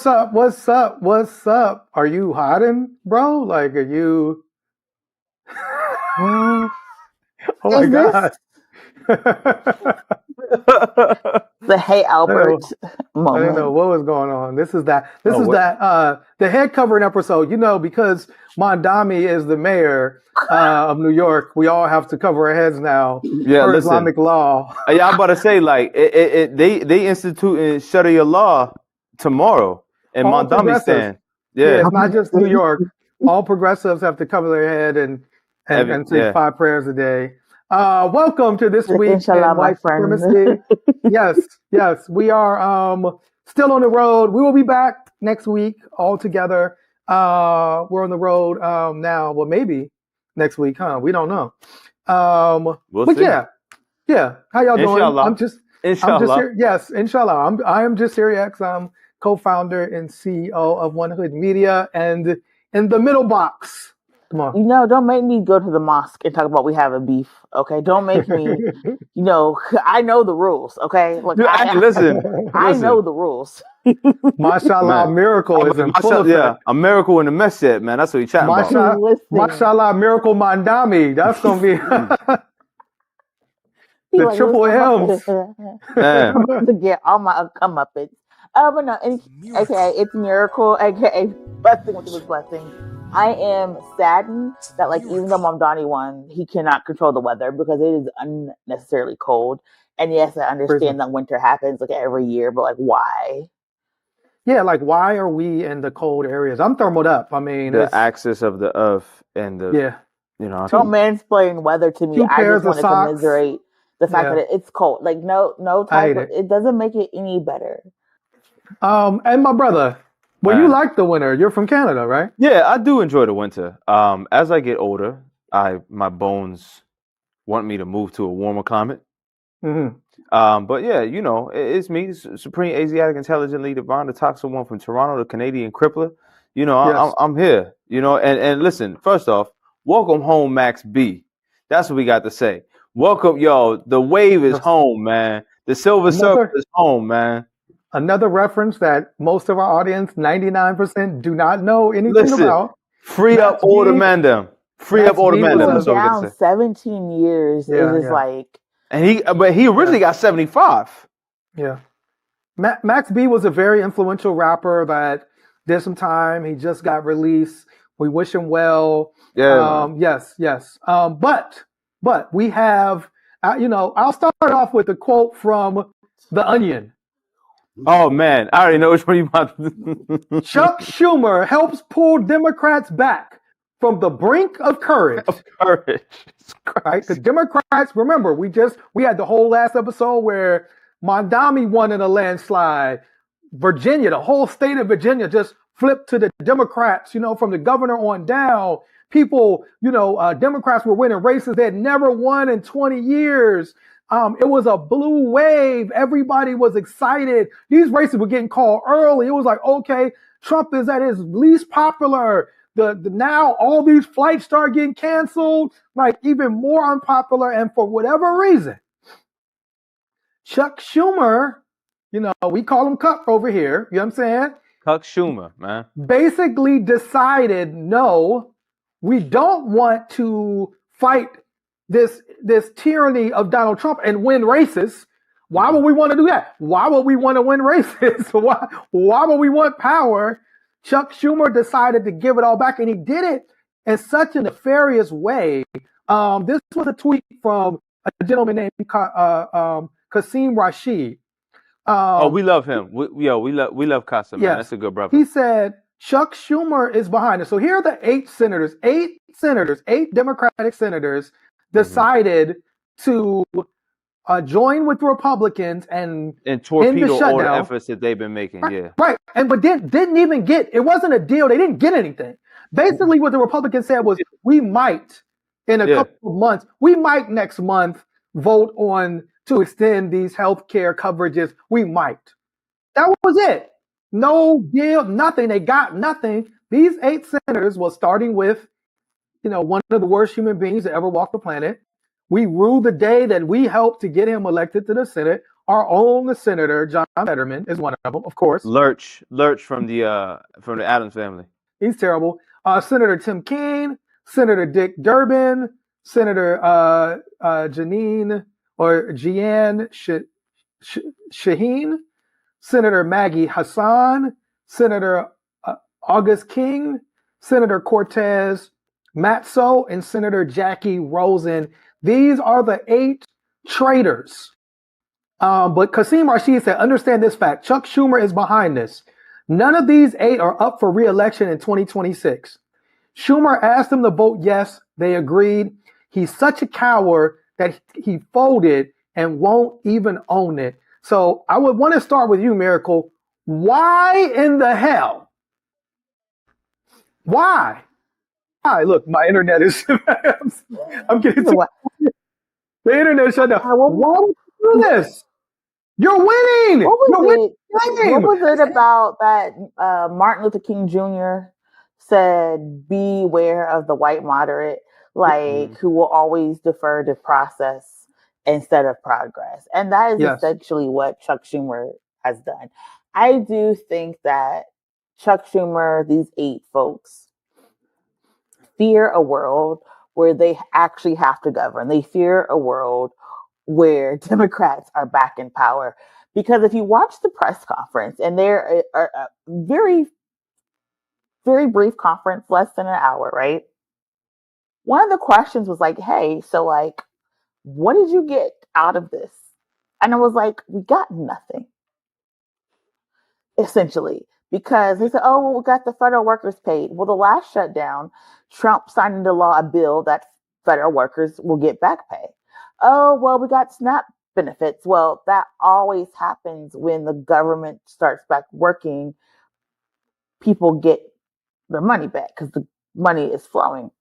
what's up? What's up? What's up? Are you hiding, bro? Like, are you? Oh my God! The Hey Albert moment. I didn't know what was going on. This is that. The head covering episode. You know, because Mondami is the mayor of New York, we all have to cover our heads now. Yeah, for listen. Islamic law. Yeah, I'm about to say, like, they instituting Sharia law tomorrow in All Mondami progressives. stand. Yeah, Yeah. it's not just New York. All progressives have to cover their head and say 5 prayers a day. Welcome to this week Inshallah, in White Supremacy. Yes, we are still on the road. We will be back next week all together. We're on the road now. Well, maybe next week, huh? We don't know. We'll but see. yeah. How y'all doing? Inshallah. I'm just here. Yes, inshallah. I am just here. I'm co-founder and CEO of One Hood Media, and in the middle box. Come on. You know, don't make me go to the mosque and talk about we have a beef. Okay, don't make me. You know, I know the rules. Okay, like listen. I know the rules. Mashallah, Man. miracle is in full effect. Yeah, a miracle in the mess set, man. That's what we chatting about. Mashallah, miracle Mandami. That's gonna be the like, triple M's. Yeah. I'm about to get all my comeuppance. But no, aka it's miracle, aka blessing with his blessing. I am saddened that, like, even though Mamdani won, he cannot control the weather because it is unnecessarily cold. And yes, I understand that winter happens like every year, but like, why? Yeah, like, why are we in the cold areas? I'm thermaled up. I mean, the axis of the earth and the you know. Don't mansplain weather to me. 2 I pairs just of want to socks. commiserate the fact that it's cold. Like, no type of it doesn't make it any better. And my brother, well, you like the winter. You're from Canada, right? Yeah, I do enjoy the winter. As I get older, my bones want me to move to a warmer climate. Mm-hmm. But yeah, you know, it's me, Supreme Asiatic Intelligent Leader, Von, the Toxic One from Toronto, the Canadian Crippler. You know, Yes. I'm here. You know, and listen. First off, welcome home, Max B. That's what we got to say. Welcome, yo. The wave is home, man. The Silver Surfer is home, man. Another reference that most of our audience, 99%, do not know anything about. Free up Order Mandem. Free up Order Mandem. That's what we down 17 years. It is like. And he originally got 75. Yeah. Max B was a very influential rapper that did some time. He just got released. We wish him well. Yeah. Yes. But we have, I'll start off with a quote from The Onion. Oh, man. I already know which one you want. Chuck Schumer helps pull Democrats back from the brink of courage. Right? The Democrats, remember, we had the whole last episode where Mondami won in a landslide. Virginia, the whole state of Virginia just flipped to the Democrats, from the governor on down. People, Democrats were winning races they had never won in 20 years. It was a blue wave. Everybody was excited. These races were getting called early. It was like, okay, Trump is at his least popular. Now all these flights start getting canceled, like even more unpopular. And for whatever reason, Chuck Schumer, we call him Cuck over here. You know what I'm saying? Chuck Schumer, man. Basically decided, no, we don't want to fight this tyranny of Donald Trump and win races. Why would we want to do that? Why would we want to win races? Why would we want power? Chuck Schumer decided to give it all back, and he did it in such a nefarious way. This was a tweet from a gentleman named Qasim Rashid. We love him. We love Qasim, man. That's a good brother. He said Chuck Schumer is behind it. So here are the 8 Democratic senators decided to join with the Republicans and torpedo all the efforts that they've been making. Right. But didn't even get, it wasn't a deal. They didn't get anything. Basically what the Republicans said was, we might in a couple of months, we might next month vote on to extend these health care coverages. We might. That was it. No deal, nothing. They got nothing. These 8 senators was starting with, one of the worst human beings that ever walked the planet. We ruled the day that we helped to get him elected to the Senate, our own Senator John Fetterman is one of them, of course. Lurch from the Addams family. He's terrible. Senator Tim Kaine, Senator Dick Durbin, Senator Jeanne Shaheen, Senator Maggie Hassan, Senator August King, Senator Cortez Matzo, and Senator Jackie Rosen. These are the 8 traitors. But Qasim Rashid said, understand this fact. Chuck Schumer is behind this. None of these 8 are up for re-election in 2026. Schumer asked them to vote yes. They agreed. He's such a coward that he folded and won't even own it. So I would want to start with you, Miracle. Why in the hell? Why? Look, my internet is. I'm getting the internet shut down. Why would you do this? You're winning. What was it about that Martin Luther King Jr. said, beware of the white moderate, who will always defer to process instead of progress. And that is essentially what Chuck Schumer has done. I do think that Chuck Schumer, these 8 folks, fear a world where they actually have to govern. They fear a world where Democrats are back in power. Because if you watch the press conference, and there are a very, very brief conference, less than an hour, right? One of the questions was like, hey, so what did you get out of this? And I was like, we got nothing. Essentially. Because they said, oh, well, we got the federal workers paid. Well, the last shutdown, Trump signed into law a bill that federal workers will get back pay. Oh, well, we got SNAP benefits. Well, that always happens when the government starts back working. People get their money back because the money is flowing.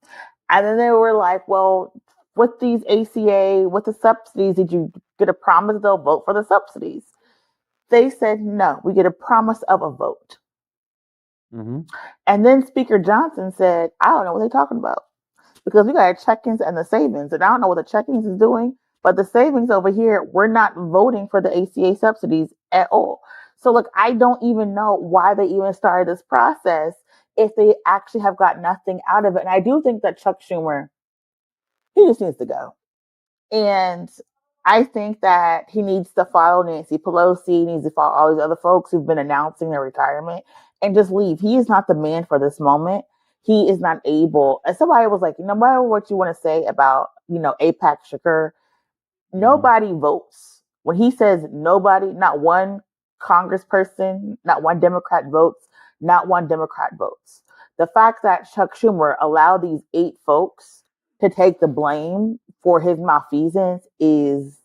And then they were like, well, with these ACA, with the subsidies, did you get a promise they'll vote for the subsidies? They said, no, we get a promise of a vote. Mm-hmm. And then Speaker Johnson said, I don't know what they're talking about. Because we got check-ins and the savings. And I don't know what the check-ins is doing. But the savings over here, we're not voting for the ACA subsidies at all. So look, I don't even know why they even started this process if they actually have got nothing out of it. And I do think that Chuck Schumer, he just needs to go. And I think that he needs to follow Nancy Pelosi, needs to follow all these other folks who've been announcing their retirement and just leave. He is not the man for this moment. He is not able. And somebody was like, no matter what you want to say about, AIPAC Shakur, nobody votes. When he says nobody, not one congressperson, not one Democrat votes, not one Democrat votes. The fact that Chuck Schumer allowed these 8 folks to take the blame for his malfeasance is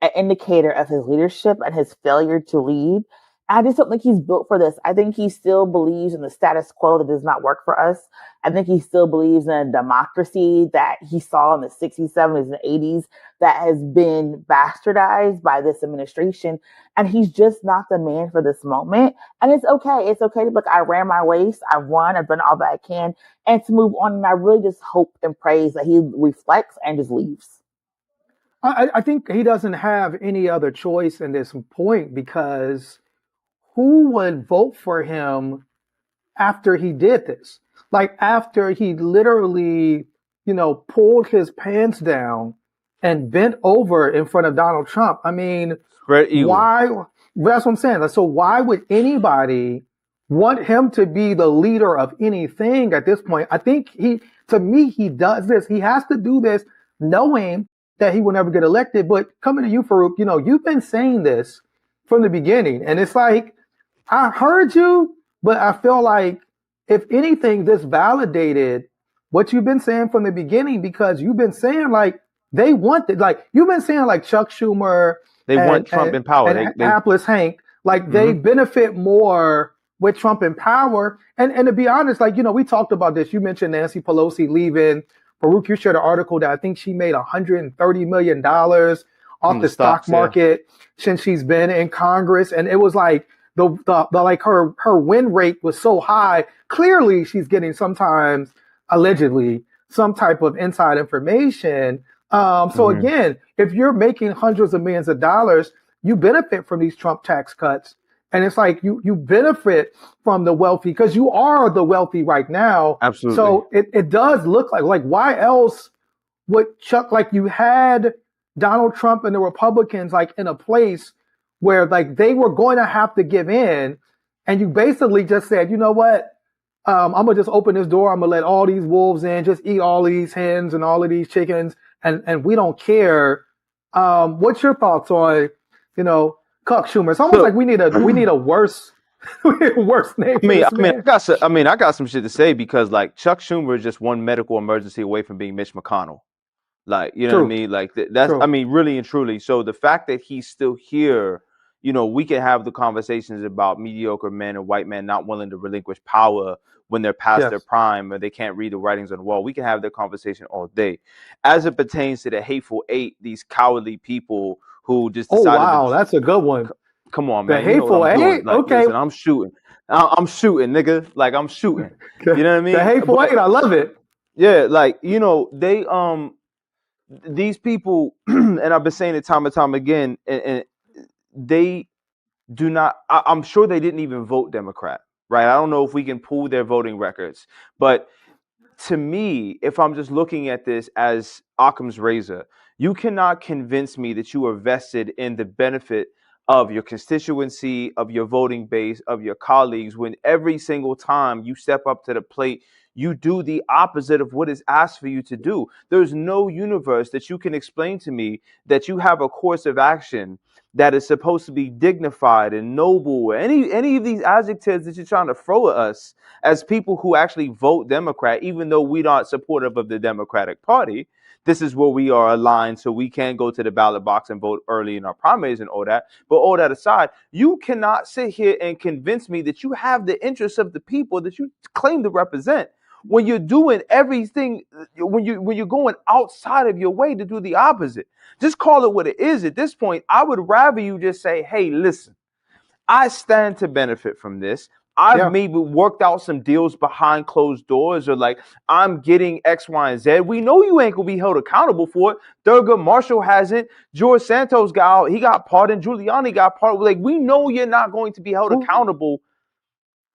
an indicator of his leadership and his failure to lead. I just don't think he's built for this. I think he still believes in the status quo that does not work for us. I think he still believes in a democracy that he saw in the 60s, 70s, and 80s that has been bastardized by this administration. And he's just not the man for this moment. And it's okay. It's okay to look, I ran my race. I won. I've done all that I can. And to move on. And I really just hope and praise that he reflects and just leaves. I think he doesn't have any other choice in this point because who would vote for him after he did this? Like after he literally, pulled his pants down and bent over in front of Donald Trump. I mean, why? That's what I'm saying. So why would anybody want him to be the leader of anything at this point? I think he does this. He has to do this knowing that he will never get elected. But coming to you, Farouk, you've been saying this from the beginning. And it's like, I heard you, but I feel like, if anything, this validated what you've been saying from the beginning, because you've been saying they want it. You've been saying Chuck Schumer. They want Trump in power. And Hapless Hank, they benefit more with Trump in power. And to be honest, we talked about this. You mentioned Nancy Pelosi leaving. Farouk, you shared an article that I think she made $130 million off the stock market since she's been in Congress. And it was like, her win rate was so high. Clearly, she's getting sometimes, allegedly, some type of inside information. So again, if you're making hundreds of millions of dollars, you benefit from these Trump tax cuts. And it's like you benefit from the wealthy because you are the wealthy right now. Absolutely. So it does look like why else would Chuck, like you had Donald Trump and the Republicans like in a place where like they were going to have to give in, and you basically just said, you know what? I'm gonna just open this door. I'm gonna let all these wolves in, just eat all these hens and all of these chickens, and we don't care. What's your thoughts on, Cuck Schumer? It's almost like we need a worse name. I got some shit to say because like Chuck Schumer is just one medical emergency away from being Mitch McConnell. Like, you know what I mean? Like that's, True. I mean, really and truly. So the fact that he's still here, we can have the conversations about mediocre men and white men not willing to relinquish power when they're past their prime or they can't read the writings on the wall. We can have that conversation all day. As it pertains to the Hateful Eight, these cowardly people who just decided that's a good one. Come on, man. The Hateful Eight? Like, okay. Listen, I'm shooting, nigga. Like, I'm shooting. You know what I mean? The Hateful Eight, I love it. Yeah, like, they, these people, and I've been saying it time and time again, and they do not, I'm sure they didn't even vote Democrat, right? I don't know if we can pull their voting records, but to me, if I'm just looking at this as Occam's razor, you cannot convince me that you are vested in the benefit of your constituency, of your voting base, of your colleagues, when every single time you step up to the plate, you do the opposite of what is asked for you to do. There's no universe that you can explain to me that you have a course of action that is supposed to be dignified and noble, or any of these adjectives that you're trying to throw at us as people who actually vote Democrat, even though we're not supportive of the Democratic Party. This is where we are aligned, so we can go to the ballot box and vote early in our primaries and all that. But all that aside, you cannot sit here and convince me that you have the interests of the people that you claim to represent when you're doing everything, when you're going outside of your way to do the opposite. Just call it what it is. At this point, I would rather you just say, hey, listen, I stand to benefit from this. I've maybe worked out some deals behind closed doors, or like I'm getting X, Y, and Z. We know you ain't gonna be held accountable for it. Thurgood Marshall hasn't. George Santos got out. He got pardoned. Giuliani got pardoned. Like, we know you're not going to be held accountable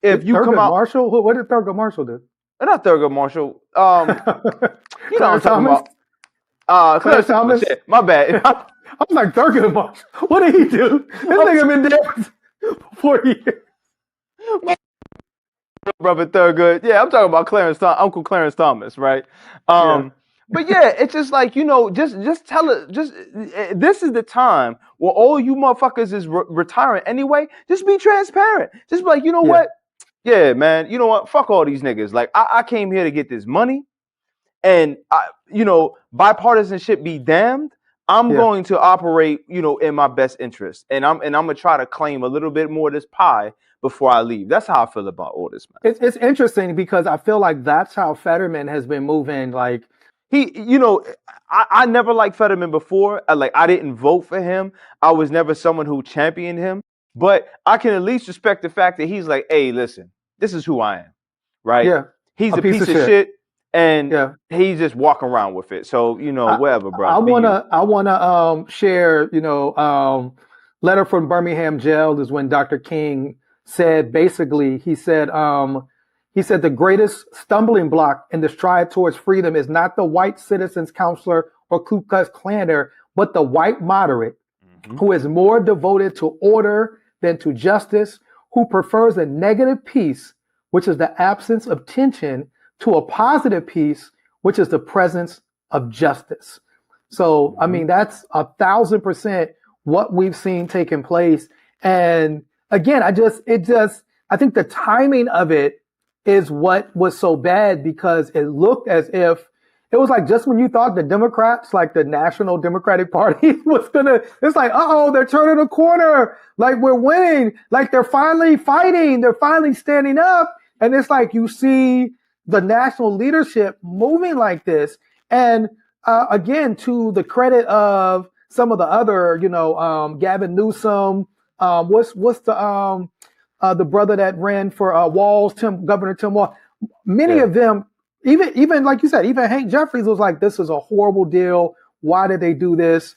if you come out. Marshall? What did Thurgood Marshall do? Not Thurgood Marshall. You know what I'm talking about. Clarence Thomas. Shit, my bad. I'm like, Thurgood Marshall. What did he do? This nigga been dead for 40 years. Brother Thurgood. Yeah, I'm talking about Uncle Clarence Thomas, right? But yeah, it's just like, just tell it. This is the time where all you motherfuckers is retiring anyway. Just be transparent. Just be like, you know what? Yeah, man. You know what? Fuck all these niggas. Like, I came here to get this money, and bipartisanship be damned. I'm going to operate, in my best interest, and I'm gonna try to claim a little bit more of this pie before I leave. That's how I feel about all this, man. It's interesting because I feel like that's how Fetterman has been moving. Like, I never liked Fetterman before. I didn't vote for him. I was never someone who championed him. But I can at least respect the fact that he's like, hey, listen, this is who I am, right? Yeah. He's a piece of shit, and he's just walking around with it. So, whatever, bro. I wanna share, letter from Birmingham jail is when Dr. King said, basically, he said the greatest stumbling block in the stride towards freedom is not the white citizens counselor or Ku Klux Klaner, but the white moderate who is more devoted to order than to justice, who prefers a negative peace, which is the absence of tension, to a positive peace, which is the presence of justice. So, I mean, that's 1,000% what we've seen taking place. And again, I think the timing of it is what was so bad, because it looked as if it was like just when you thought the Democrats, like the National Democratic Party it's like, they're turning a corner. Like, we're winning. Like, they're finally fighting. They're finally standing up. And it's like you see the national leadership moving like this. And again, to the credit of some of the other, Gavin Newsom, what's the brother that ran for Walls, Governor Tim Walz, many of them, even like you said, even Hank Jeffries was like, this is a horrible deal. Why did they do this?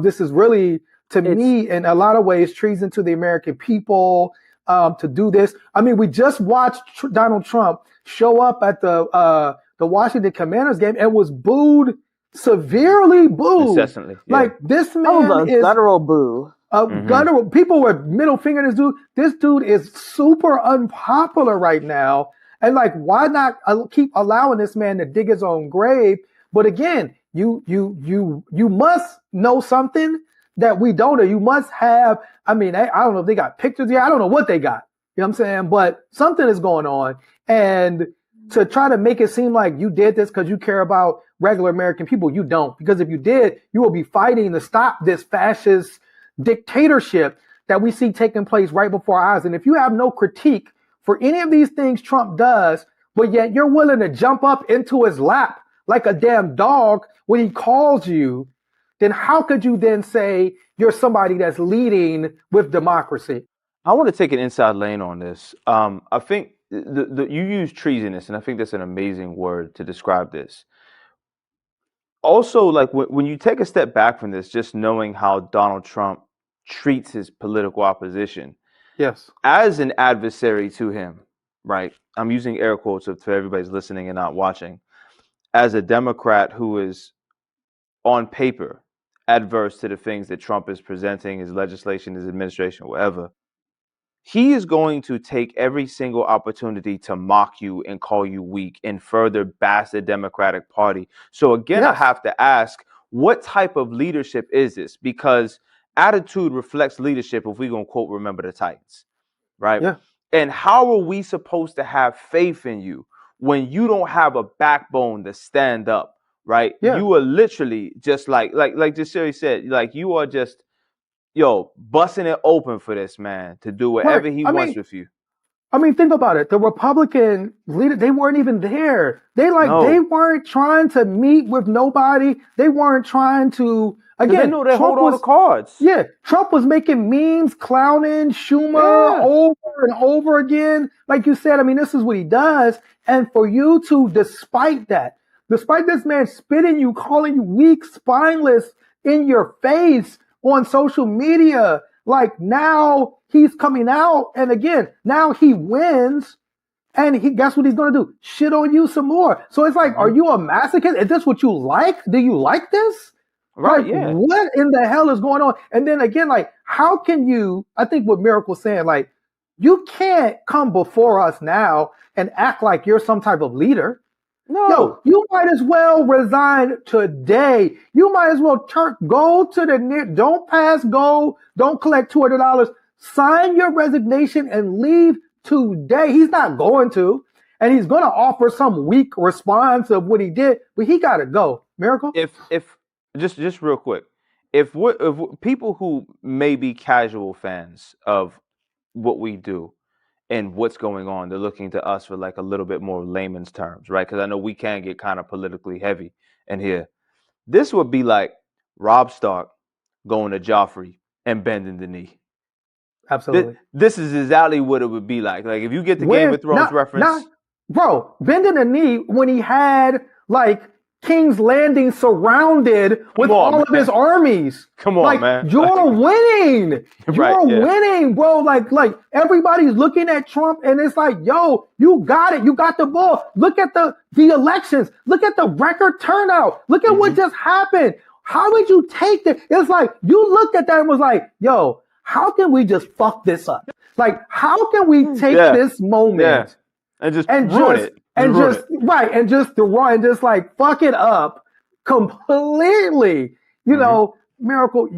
This is really to me, in a lot of ways, treason to the American people to do this. I mean, we just watched Donald Trump show up at the Washington Commanders game and was booed, severely booed. Incessantly. Yeah. Like, this man is guttural boo. Guttural. People were middle fingering this dude. This dude is super unpopular right now. And like, why not keep allowing this man to dig his own grave? But again, you must know something that we don't know. You must have, I mean, I don't know if they got pictures here. I don't know what they got. You know what I'm saying? But something is going on. And to try to make it seem like you did this because you care about regular American people, you don't. Because if you did, you will be fighting to stop this fascist dictatorship that we see taking place right before our eyes. And if you have no critique for any of these things Trump does, but yet you're willing to jump up into his lap like a damn dog when he calls you, then how could you then say you're somebody that's leading with democracy? I want to take an inside lane on this. I think you use treasonous, and I think that's an amazing word to describe this. Also, like when you take a step back from this, just knowing how Donald Trump treats his political opposition, yes, as an adversary to him, right? I'm using air quotes for everybody's listening and not watching. As a Democrat who is on paper adverse to the things that Trump is presenting, his legislation, his administration, whatever, he is going to take every single opportunity to mock you and call you weak and further bash the Democratic Party. So again, yes, I have to ask, what type of leadership is this? Because attitude reflects leadership, if we're going to quote Remember the Titans, right? Yeah. And how are we supposed to have faith in you when you don't have a backbone to stand up, right? Yeah. You are literally just like Jasiri said, like you are just, busting it open for this man to do whatever he wants with you. I mean, think about it. The Republican leader, they weren't even there. They weren't trying to meet with nobody. They weren't trying to, again, they know they hold all the cards. Yeah. Trump was making memes, clowning Schumer over and over again. Like you said, I mean, this is what he does. And for you to, despite this man spitting you, calling you weak, spineless in your face on social media, like now he's coming out, and again, now he wins, and guess what he's going to do? Shit on you some more. So it's like, are you a masochist? Is this what you like? Do you like this? Right, like, what in the hell is going on? And then again, like, how can you, I think what Miracle's saying, like, you can't come before us now and act like you're some type of leader. No. Yo, you might as well resign today. You might as well go to the don't pass go, don't collect $200, sign your resignation and leave today. He's not going to, and he's going to offer some weak response of what he did, but he got to go. Miracle? If just real quick, if people who may be casual fans of what we do and what's going on, they're looking to us for like a little bit more layman's terms, right? Because I know we can get kind of politically heavy in here. This would be like Rob Stark going to Joffrey and bending the knee. Absolutely. This is exactly what it would be like. Like if you get the Game of Thrones reference. Bro, bending the knee when he had like King's Landing surrounded with all of his armies. Come on, man. You're winning. You're winning, bro. Like everybody's looking at Trump and it's like, yo, you got it. You got the ball. Look at the elections. Look at the record turnout. Look at what just happened. How would you take that? It's like, you looked at that and was like, yo, how can we just fuck this up? Like, how can we take this moment and just ruin it? And just like fuck it up completely. You know, Miracle,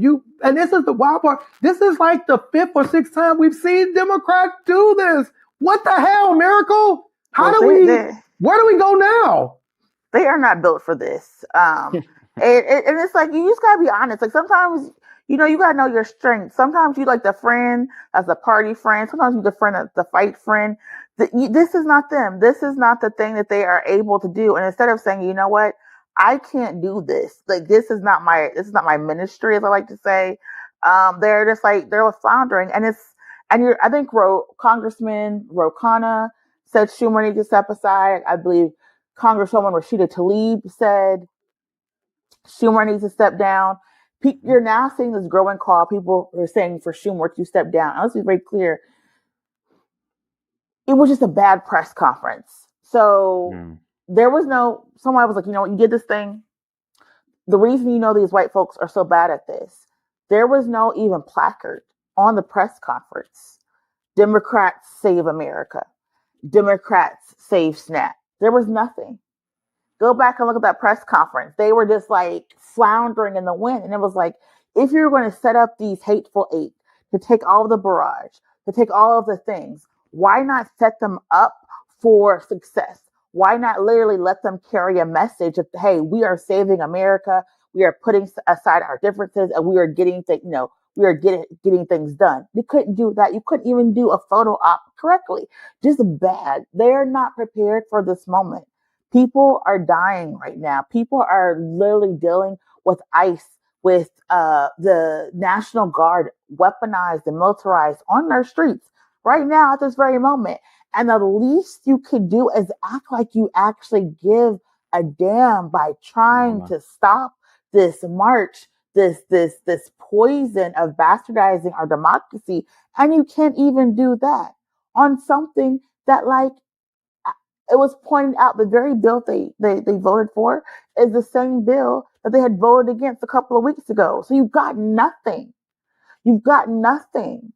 and this is the wild part. This is like the 5th or 6th time we've seen Democrats do this. What the hell, Miracle? Where do we go now? They are not built for this. And it's like, you just gotta be honest. Like sometimes, you gotta know your strengths. Sometimes you like the friend as a party friend. Sometimes you the friend as the fight friend. This is not them. This is not the thing that they are able to do. And instead of saying, you know what, I can't do this. Like this is not my ministry, as I like to say. They're just like they're floundering, and I think Congressman Ro Khanna said Schumer needs to step aside. I believe Congresswoman Rashida Tlaib said Schumer needs to step down. You're now seeing this growing call. People are saying for Schumer to step down. And let's be very clear. It was just a bad press conference. So there was someone was like, you know what, you did this thing. The reason these white folks are so bad at this, there was no even placard on the press conference. Democrats save America. Democrats save SNAP. There was nothing. Go back and look at that press conference. They were just like floundering in the wind. And it was like, if you're going to set up these hateful eight to take all of the barrage, to take all of the things, why not set them up for success? Why not literally let them carry a message of, hey, we are saving America. We are putting aside our differences and we are getting getting things done. You couldn't do that. You couldn't even do a photo op correctly. Just bad. They're not prepared for this moment. People are dying right now. People are literally dealing with ICE, with the National Guard weaponized and militarized on their streets right now at this very moment. And the least you could do is act like you actually give a damn by trying to stop this march, this poison of bastardizing our democracy. And you can't even do that on something that, like, it was pointed out, the very bill they voted for is the same bill that they had voted against a couple of weeks ago. So you've got nothing. You've got nothing.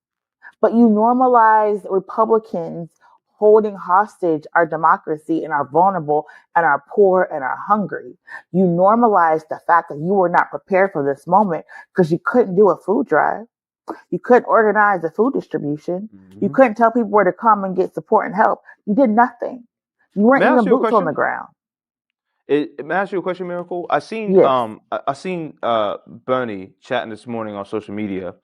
But you normalize Republicans holding hostage our democracy and our vulnerable and our poor and our hungry. You normalize the fact that you were not prepared for this moment because you couldn't do a food drive. You couldn't organize a food distribution. You couldn't tell people where to come and get support and help. You did nothing. You weren't even boots on the ground. May I ask you a question, Miracle? I seen Bernie chatting this morning on social media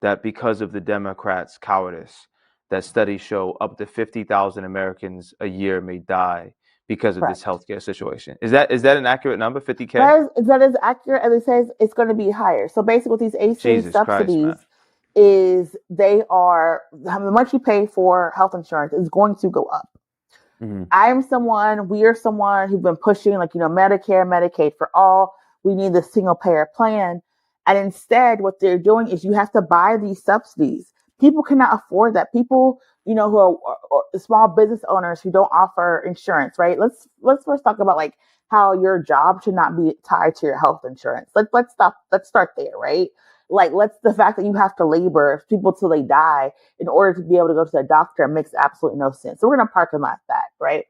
that because of the Democrats' cowardice, that studies show up to 50,000 Americans a year may die because of this healthcare situation. Is that an accurate number? 50K? That is accurate, and it says it's going to be higher. So basically, with these ACA subsidies, is they are how much you pay for health insurance is going to go up. We are someone who've been pushing Medicare, Medicaid for all. We need the single payer plan. And instead what they're doing is you have to buy these subsidies. People cannot afford that. People, who are small business owners who don't offer insurance, right? Let's first talk about like how your job should not be tied to your health insurance. Let's start there, right? Like the fact that you have to labor people till they die in order to be able to go to the doctor makes absolutely no sense. So we're going to park and laugh that, right?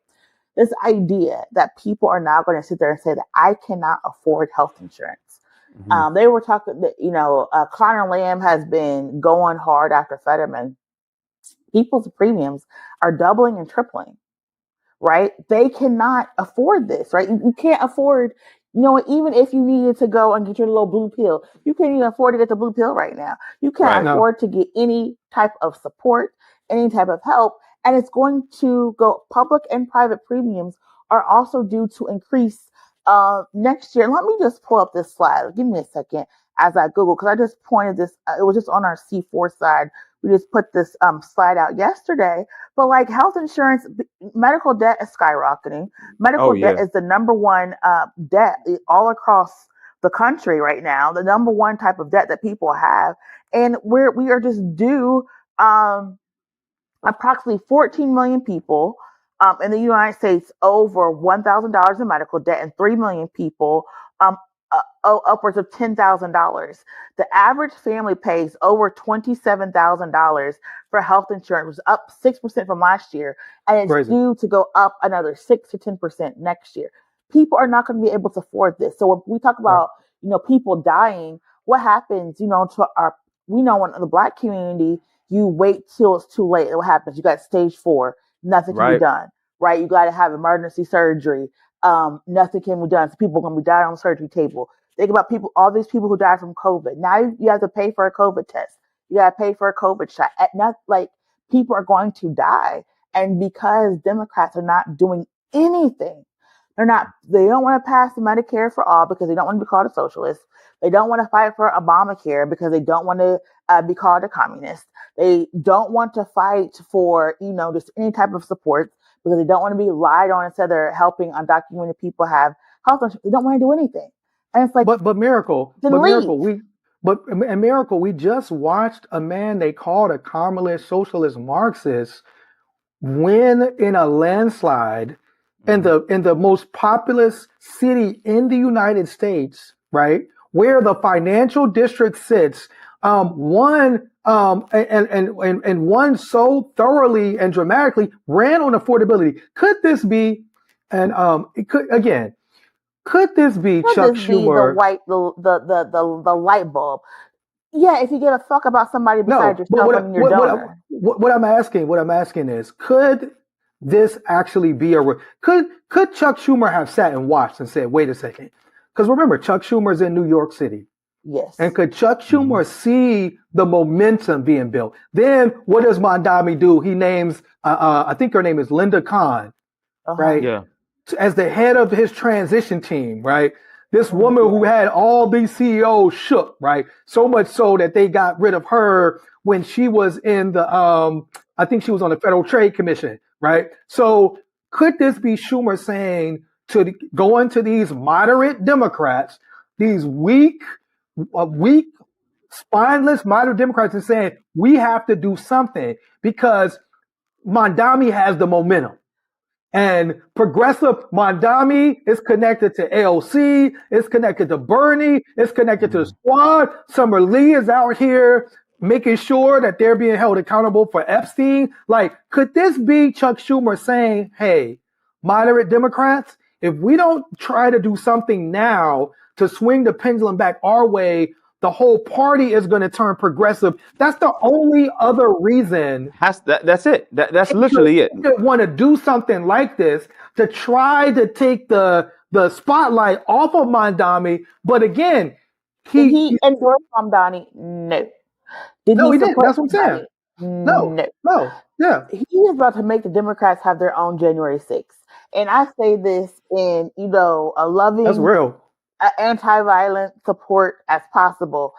This idea that people are now going to sit there and say that I cannot afford health insurance. They were talking that, Connor Lamb has been going hard after Fetterman. People's premiums are doubling and tripling, right? They cannot afford this, right? You can't afford, even if you needed to go and get your little blue pill, you can't even afford to get the blue pill right now. You can't afford to get any type of support, any type of help. And it's going to go, public and private premiums are also due to increase next year. Let me just pull up this slide. Give me a second as I Google, because I just pointed this, it was just on our C4 side. We just put this slide out yesterday, but like health insurance, medical debt is skyrocketing. Medical debt is the number one debt all across the country right now, the number one type of debt that people have. And we are just due approximately 14 million people in the United States over $1,000 in medical debt, and 3 million people upwards of $10,000. The average family pays over $27,000 for health insurance, which was up 6% from last year, and it's due to go up another 6 to 10% next year. People are not going to be able to afford this. So when we talk about people dying, what happens? To we know in the Black community, you wait till it's too late. And what happens? You got stage 4, nothing can be done. Right? You got to have emergency surgery. Nothing can be done. So people are going to be dying on the surgery table. Think about all these people who died from COVID. Now you have to pay for a COVID test. You got to pay for a COVID shot. People are going to die. And because Democrats are not doing anything, they don't want to pass the Medicare for all because they don't want to be called a socialist. They don't want to fight for Obamacare because they don't want to be called a communist. They don't want to fight for, just any type of support because they don't want to be lied on and said they're helping undocumented people have health insurance. They don't want to do anything. And it's like, but Miracle, But in Miracle, we just watched a man they called a communist, socialist, Marxist win in a landslide in the most populous city in the United States, right? Where the financial district sits, won and won so thoroughly and dramatically, ran on affordability. Could this be, and could this be Chuck Schumer? The light bulb. Yeah, if you give a fuck about somebody besides yourself and your donor. What I'm asking is, could this actually be could Chuck Schumer have sat and watched and said, wait a second? Because remember, Chuck Schumer's in New York City. Yes. And could Chuck Schumer see the momentum being built? Then what does Mondami do? He names, I think her name is Linda Khan, right? Yeah. As the head of his transition team, right? This woman who had all these CEOs shook, right? So much so that they got rid of her when she was in the, I think she was on the Federal Trade Commission, right? So could this be Schumer saying to go into these moderate Democrats, these weak, spineless moderate Democrats, and saying we have to do something because Mondami has the momentum? And progressive Mondami is connected to AOC, it's connected to Bernie, it's connected to the squad. Summer Lee is out here making sure that they're being held accountable for Epstein. Like, could this be Chuck Schumer saying, hey, moderate Democrats, if we don't try to do something now to swing the pendulum back our way, the whole party is going to turn progressive. That's the only other reason. That's it. That's literally it. You want to do something like this to try to take the spotlight off of Mondami. But again, he endorsed Mondami. No. He didn't. That's what I'm saying. No. Yeah. He is about to make the Democrats have their own January 6th. And I say this in, a loving, that's real, anti-violent support as possible.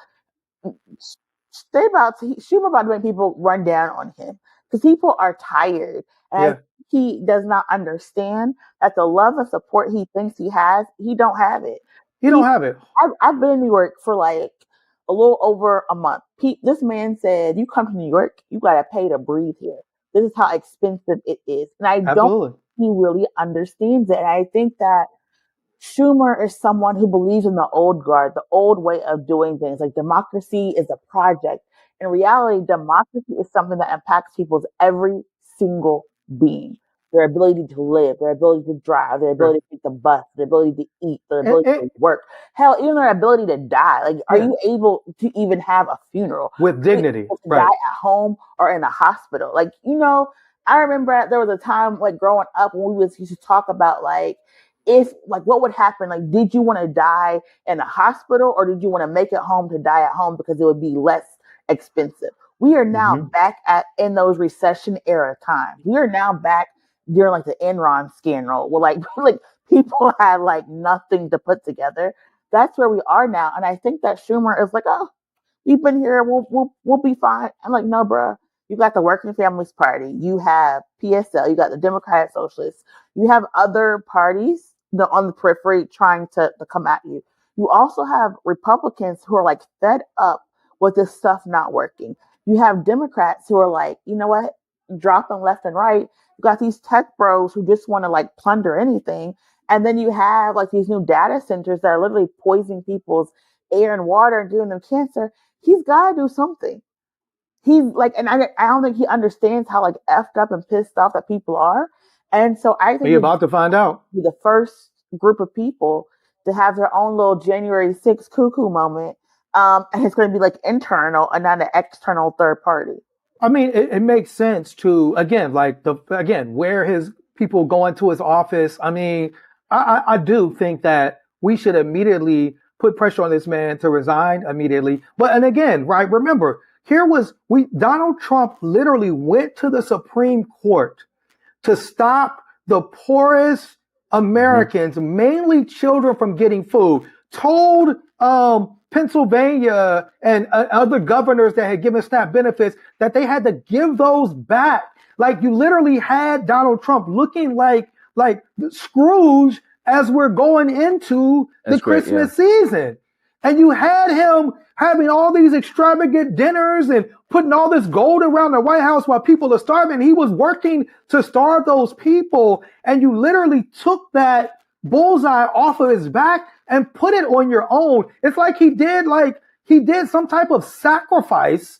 Schumer about to make people run down on him because people are tired. And he does not understand that the love and support he thinks he has, he don't have it. I've been in New York for like a little over a month. This man said, you come to New York, you got to pay to breathe here. This is how expensive it is. And I don't think he really understands it. And I think that Schumer is someone who believes in the old guard, the old way of doing things. Like democracy is a project. In reality, democracy is something that impacts people's every single being. Their ability to live, their ability to drive, their ability to take the bus, their ability to eat, their ability to work. Hell, even their ability to die. Like, are you able to even have a funeral with dignity? To die at home or in a hospital? Like, I remember there was a time like growing up when we used to talk about like, what would happen? Like, did you want to die in a hospital or did you want to make it home to die at home because it would be less expensive? We are now back in those recession era times. We are now back during like the Enron scandal where like people had like nothing to put together. That's where we are now. And I think that Schumer is like, oh, we've been here. We'll be fine. I'm like, no, bro. You got the Working Families Party. You have PSL. You got the Democratic Socialists. You have other parties on the periphery trying to come at you. You also have Republicans who are like fed up with this stuff not working. You have Democrats who are like, you know what? Dropping left and right. You got these tech bros who just want to like plunder anything. And then you have like these new data centers that are literally poisoning people's air and water and giving them cancer. He's got to do something. He's like, and I don't think he understands how like effed up and pissed off that people are. And so I think we're about to find out. Be the first group of people to have their own little January 6th cuckoo moment. And it's going to be like internal and not an external third party. I mean, it makes sense to, again, where his people go into his office. I mean, I do think that we should immediately put pressure on this man to resign immediately. And again, right, remember, Donald Trump literally went to the Supreme Court to stop the poorest Americans, mainly children, from getting food. Told Pennsylvania and other governors that had given SNAP benefits that they had to give those back. Like, you literally had Donald Trump looking like Scrooge as we're going into the Christmas season. And you had him having all these extravagant dinners and putting all this gold around the White House while people are starving. He was working to starve those people. And you literally took that bullseye off of his back and put it on your own. It's like he did some type of sacrifice.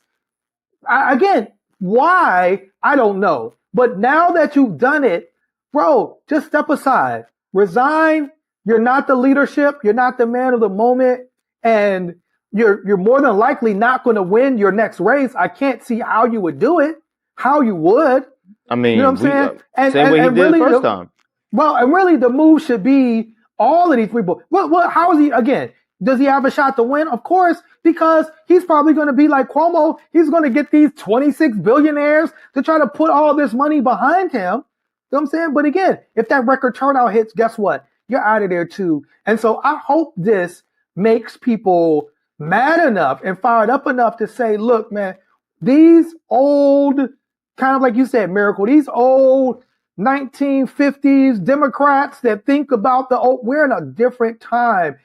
Again, why? I don't know. But now that you've done it, bro, just step aside, resign. You're not the leadership. You're not the man of the moment. And you're more than likely not going to win your next race. I can't see how you would do it, how you would. I mean, you know what I'm saying? Same way he did the first time. Well, and really the move should be all of these people. How is he, again, does he have a shot to win? Of course, because he's probably going to be like Cuomo. He's going to get these 26 billionaires to try to put all this money behind him. You know what I'm saying? But again, if that record turnout hits, guess what? You're out of there too. And so I hope this makes people mad enough and fired up enough to say, look, man, these old, kind of like you said, Miracle, these old 1950s Democrats that think about we're in a different time.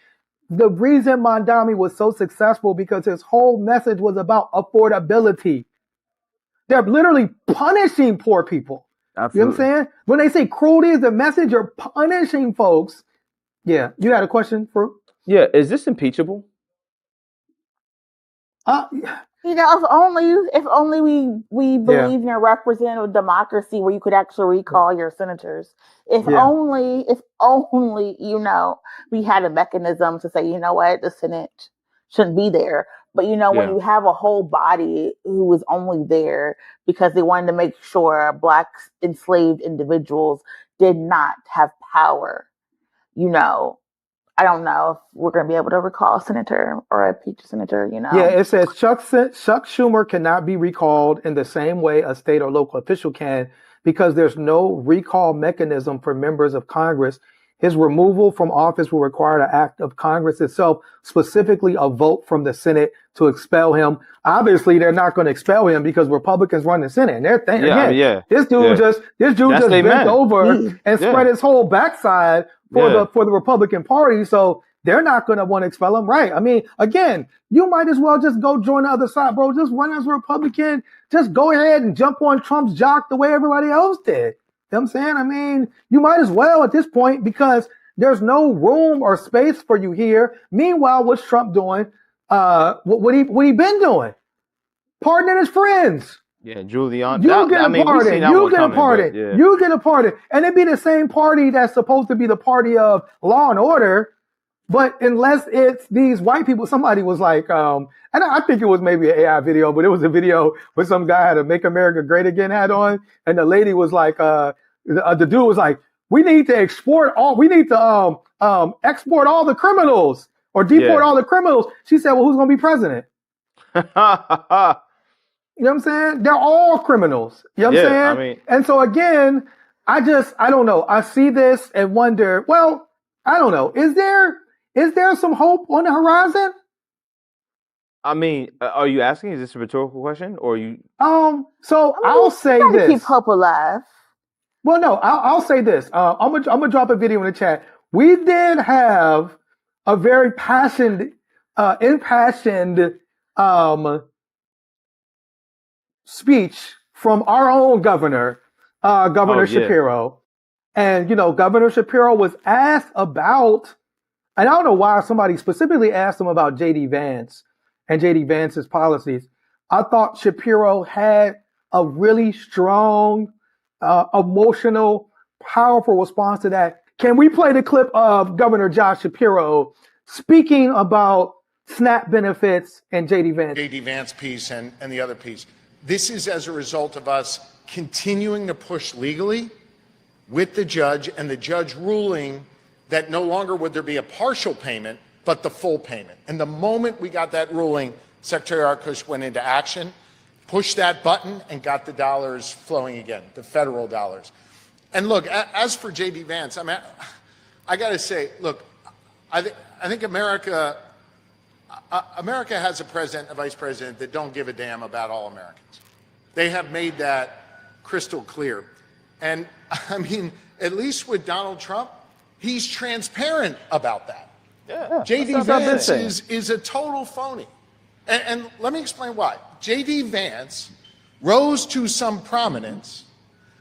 The reason Mondami was so successful because his whole message was about affordability. They're literally punishing poor people. Absolutely. You know what I'm saying? When they say cruelty is the message, you're punishing folks. Yeah. You had a question for? Yeah. Is this impeachable? If only we believe in a representative democracy where you could actually recall your senators. If only, we had a mechanism to say, you know what, the Senate shouldn't be there. But when you have a whole body who was only there because they wanted to make sure Black enslaved individuals did not have power, I don't know if we're going to be able to recall a senator or impeach a senator, Yeah, it says Chuck Schumer cannot be recalled in the same way a state or local official can because there's no recall mechanism for members of Congress. His removal from office will require an act of Congress itself, specifically a vote from the Senate to expel him. Obviously, they're not going to expel him because Republicans run the Senate. And they're thinking, this dude just bent over and spread his whole backside for the Republican Party. So they're not going to want to expel him. Right. I mean, again, you might as well just go join the other side, bro. Just run as a Republican. Just go ahead and jump on Trump's jock the way everybody else did. You know what I'm saying? I mean, you might as well at this point because there's no room or space for you here. Meanwhile, what's Trump doing? What he been doing? Pardoning his friends. Yeah, Giuliani. You get a pardon. You get a pardon. You get a pardon. And it'd be the same party that's supposed to be the party of law and order. But unless it's these white people, somebody was like, and I think it was maybe an AI video, but it was a video where some guy had a Make America Great Again hat on. And the lady was like, the dude was like, we need to export all the criminals or deport all the criminals. She said, well, who's going to be president? You know what I'm saying? They're all criminals. You know what I'm saying? I mean, and so again, I don't know. I see this and wonder, well, I don't know. Is there some hope on the horizon? I mean, are you asking? Is this a rhetorical question, or you? So I'll say this. Keep hope alive. Well, no, I'll say this. I'm gonna drop a video in the chat. We did have a very impassioned speech from our own governor, Shapiro, and Governor Shapiro was asked about. And I don't know why somebody specifically asked him about J.D. Vance and J.D. Vance's policies. I thought Shapiro had a really strong, emotional, powerful response to that. Can we play the clip of Governor Josh Shapiro speaking about SNAP benefits and J.D. Vance? J.D. Vance piece and the other piece. This is as a result of us continuing to push legally with the judge and the judge ruling that no longer would there be a partial payment, but the full payment. And the moment we got that ruling, Secretary Arkush went into action, pushed that button, and got the dollars flowing again, the federal dollars. And look, as for J.D. Vance, I mean, I got to say, look, I think America has a president, a vice president that don't give a damn about all Americans. They have made that crystal clear. And I mean, at least with Donald Trump, he's transparent about that. Yeah. J.D. Vance is a total phony. And let me explain why. J.D. Vance rose to some prominence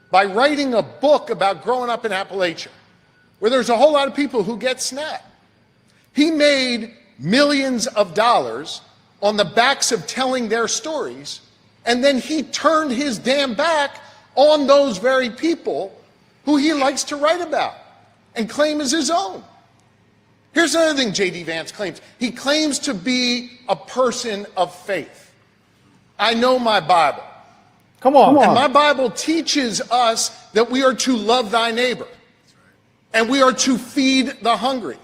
by writing a book about growing up in Appalachia, where there's a whole lot of people who get snapped. He made millions of dollars on the backs of telling their stories, and then he turned his damn back on those very people who he likes to write about and claim as his own. Here's another thing J.D. Vance claims. He claims to be a person of faith. I know my Bible. Come on. And my Bible teaches us that we are to love thy neighbor. And we are to feed the hungry.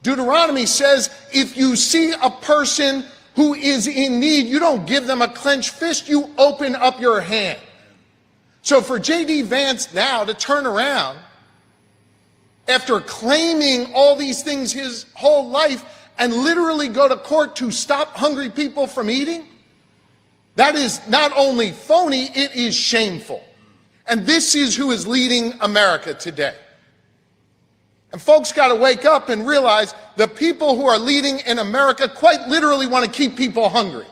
Deuteronomy says if you see a person who is in need, you don't give them a clenched fist, you open up your hand. So for J.D. Vance now to turn around after claiming all these things his whole life and literally go to court to stop hungry people from eating, that is not only phony, it is shameful. And this is who is leading America today. And folks got to wake up and realize the people who are leading in America quite literally want to keep people hungry.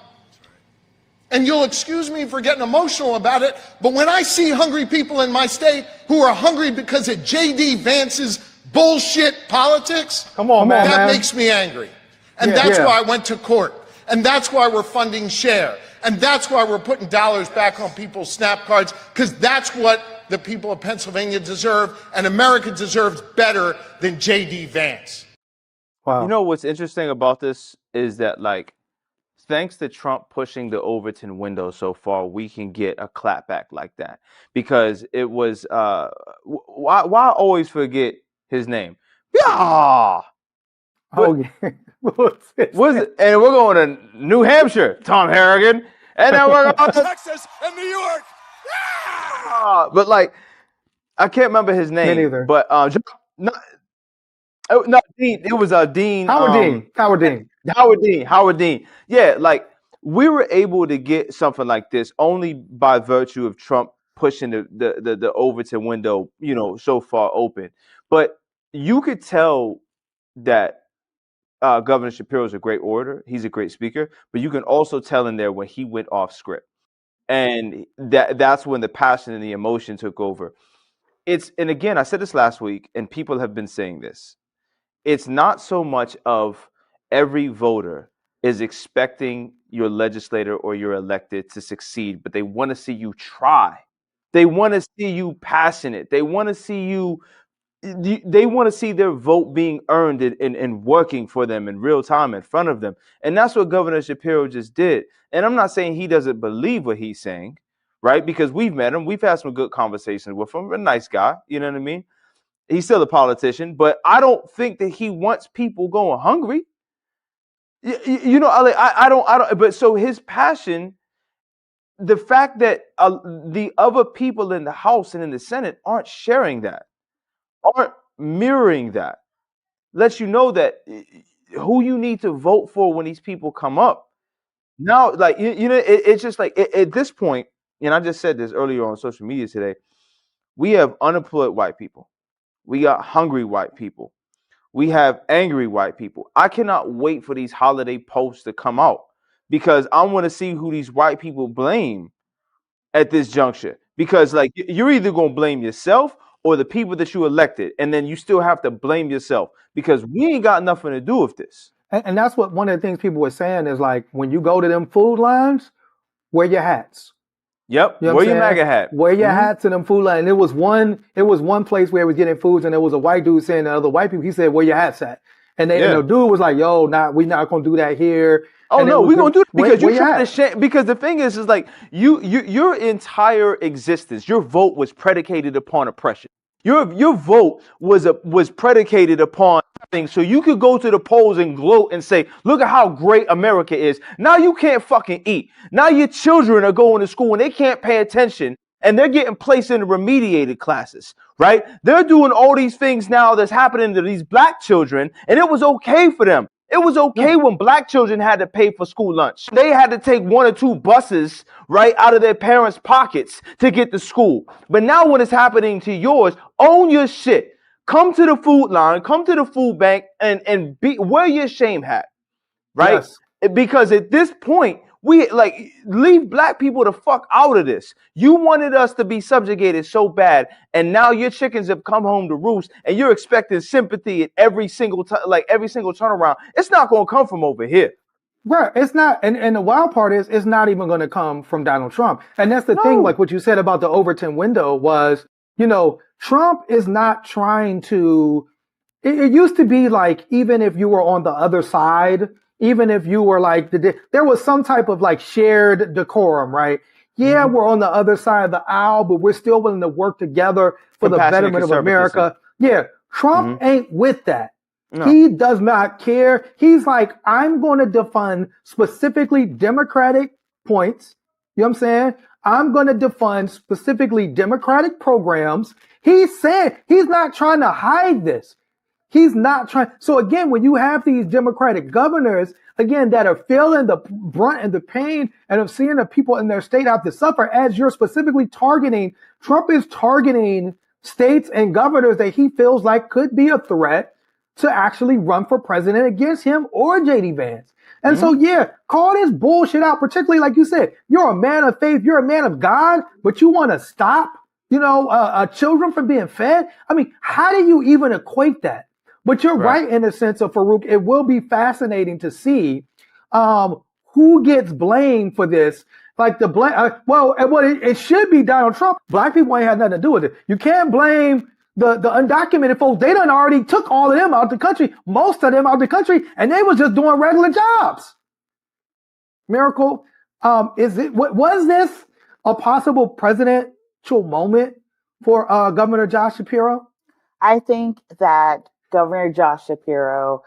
And you'll excuse me for getting emotional about it, but when I see hungry people in my state who are hungry because of J.D. Vance's bullshit politics, that makes me angry. And that's why I went to court. And that's why we're funding SHARE. And that's why we're putting dollars back on people's SNAP cards, because that's what the people of Pennsylvania deserve, and America deserves better than J.D. Vance. Wow. You know what's interesting about this is that, like, thanks to Trump pushing the Overton window so far, we can get a clapback like that. Because it was, why always forget his name? Yeah. Was it? And we're going to New Hampshire, Tom Harrigan. And then we're going to Texas and New York. Yeah. But, like, I can't remember his name. Me neither. But, not Dean. It was Dean. Howard Dean. Yeah, like, we were able to get something like this only by virtue of Trump pushing the Overton window, so far open. But you could tell that Governor Shapiro is a great orator. He's a great speaker. But you can also tell in there when he went off script. And that's when the passion and the emotion took over. And again, I said this last week, and people have been saying this. It's not so much of every voter is expecting your legislator or your elected to succeed, but they want to see you try. They want to see you passionate. They want to see you. They want to see their vote being earned and working for them in real time in front of them. And that's what Governor Shapiro just did. And I'm not saying he doesn't believe what he's saying, right? Because we've met him. We've had some good conversations with him. A nice guy. You know what I mean? He's still a politician, but I don't think that he wants people going hungry. I don't. But so his passion, the fact that the other people in the House and in the Senate aren't sharing that, aren't mirroring that, lets you know that who you need to vote for when these people come up. Now, like, it's just like at this point, and I just said this earlier on social media today, we have unemployed white people. We got hungry white people. We have angry white people. I cannot wait for these holiday posts to come out because I want to see who these white people blame at this juncture. Because, like, you're either going to blame yourself or the people that you elected, and then you still have to blame yourself because we ain't got nothing to do with this. And that's what one of the things people were saying is, like, when you go to them food lines, wear your hats. Yep. You know wear your MAGA hat. Wear your hats in them food line. And it was one place where it was getting foods, and there was a white dude saying to other white people, he said, "Where your hats at?" And the dude was like, "Yo, we're not gonna do that here." Oh, no, we're gonna do it because you're trying to shame. Because the thing is like your entire existence, your vote was predicated upon oppression. Your vote was predicated upon things, so you could go to the polls and gloat and say, "Look at how great America is." Now you can't fucking eat. Now your children are going to school and they can't pay attention, and they're getting placed in the remediated classes, right? They're doing all these things now that's happening to these black children, and it was okay for them. It was okay when black children had to pay for school lunch. They had to take 1 or 2 buses right out of their parents' pockets to get to school. But now when it's happening to yours, own your shit. come to the food line, come to the food bank, and wear your shame hat, right? Yes. Because at this point, we leave black people the fuck out of this. You wanted us to be subjugated so bad, and now your chickens have come home to roost, and you're expecting sympathy at every single turnaround. It's not going to come from over here. Right. It's not, and the wild part is it's not even going to come from Donald Trump. And that's the thing, like what you said about the Overton window was, Trump is not trying to, it used to be like, even if you were on the other side, even if you were like, there was some type of like shared decorum, right? Yeah, we're on the other side of the aisle, but we're still willing to work together for the betterment of America. Yeah. Trump ain't with that. No. He does not care. He's like, I'm going to defund specifically Democratic points. You know what I'm saying? I'm going to defund specifically Democratic programs. He's saying he's not trying to hide this. He's not trying. So again, when you have these Democratic governors, again, that are feeling the brunt and the pain and of seeing the people in their state have to suffer, as you're specifically targeting, Trump is targeting states and governors that he feels like could be a threat to actually run for president against him or J.D. Vance. And so, yeah, call this bullshit out, particularly like you said, you're a man of faith, you're a man of God, but you want to stop, children from being fed. I mean, how do you even equate that? But you're right in the sense of, Farouk, it will be fascinating to see who gets blamed for this. Like the blame, it should be Donald Trump. Black people ain't had nothing to do with it. You can't blame the undocumented folks. They done already took all of them out the country, most of them out the country, and they was just doing regular jobs. Miracle, was this a possible presidential moment for Governor Josh Shapiro? I think that Governor Josh Shapiro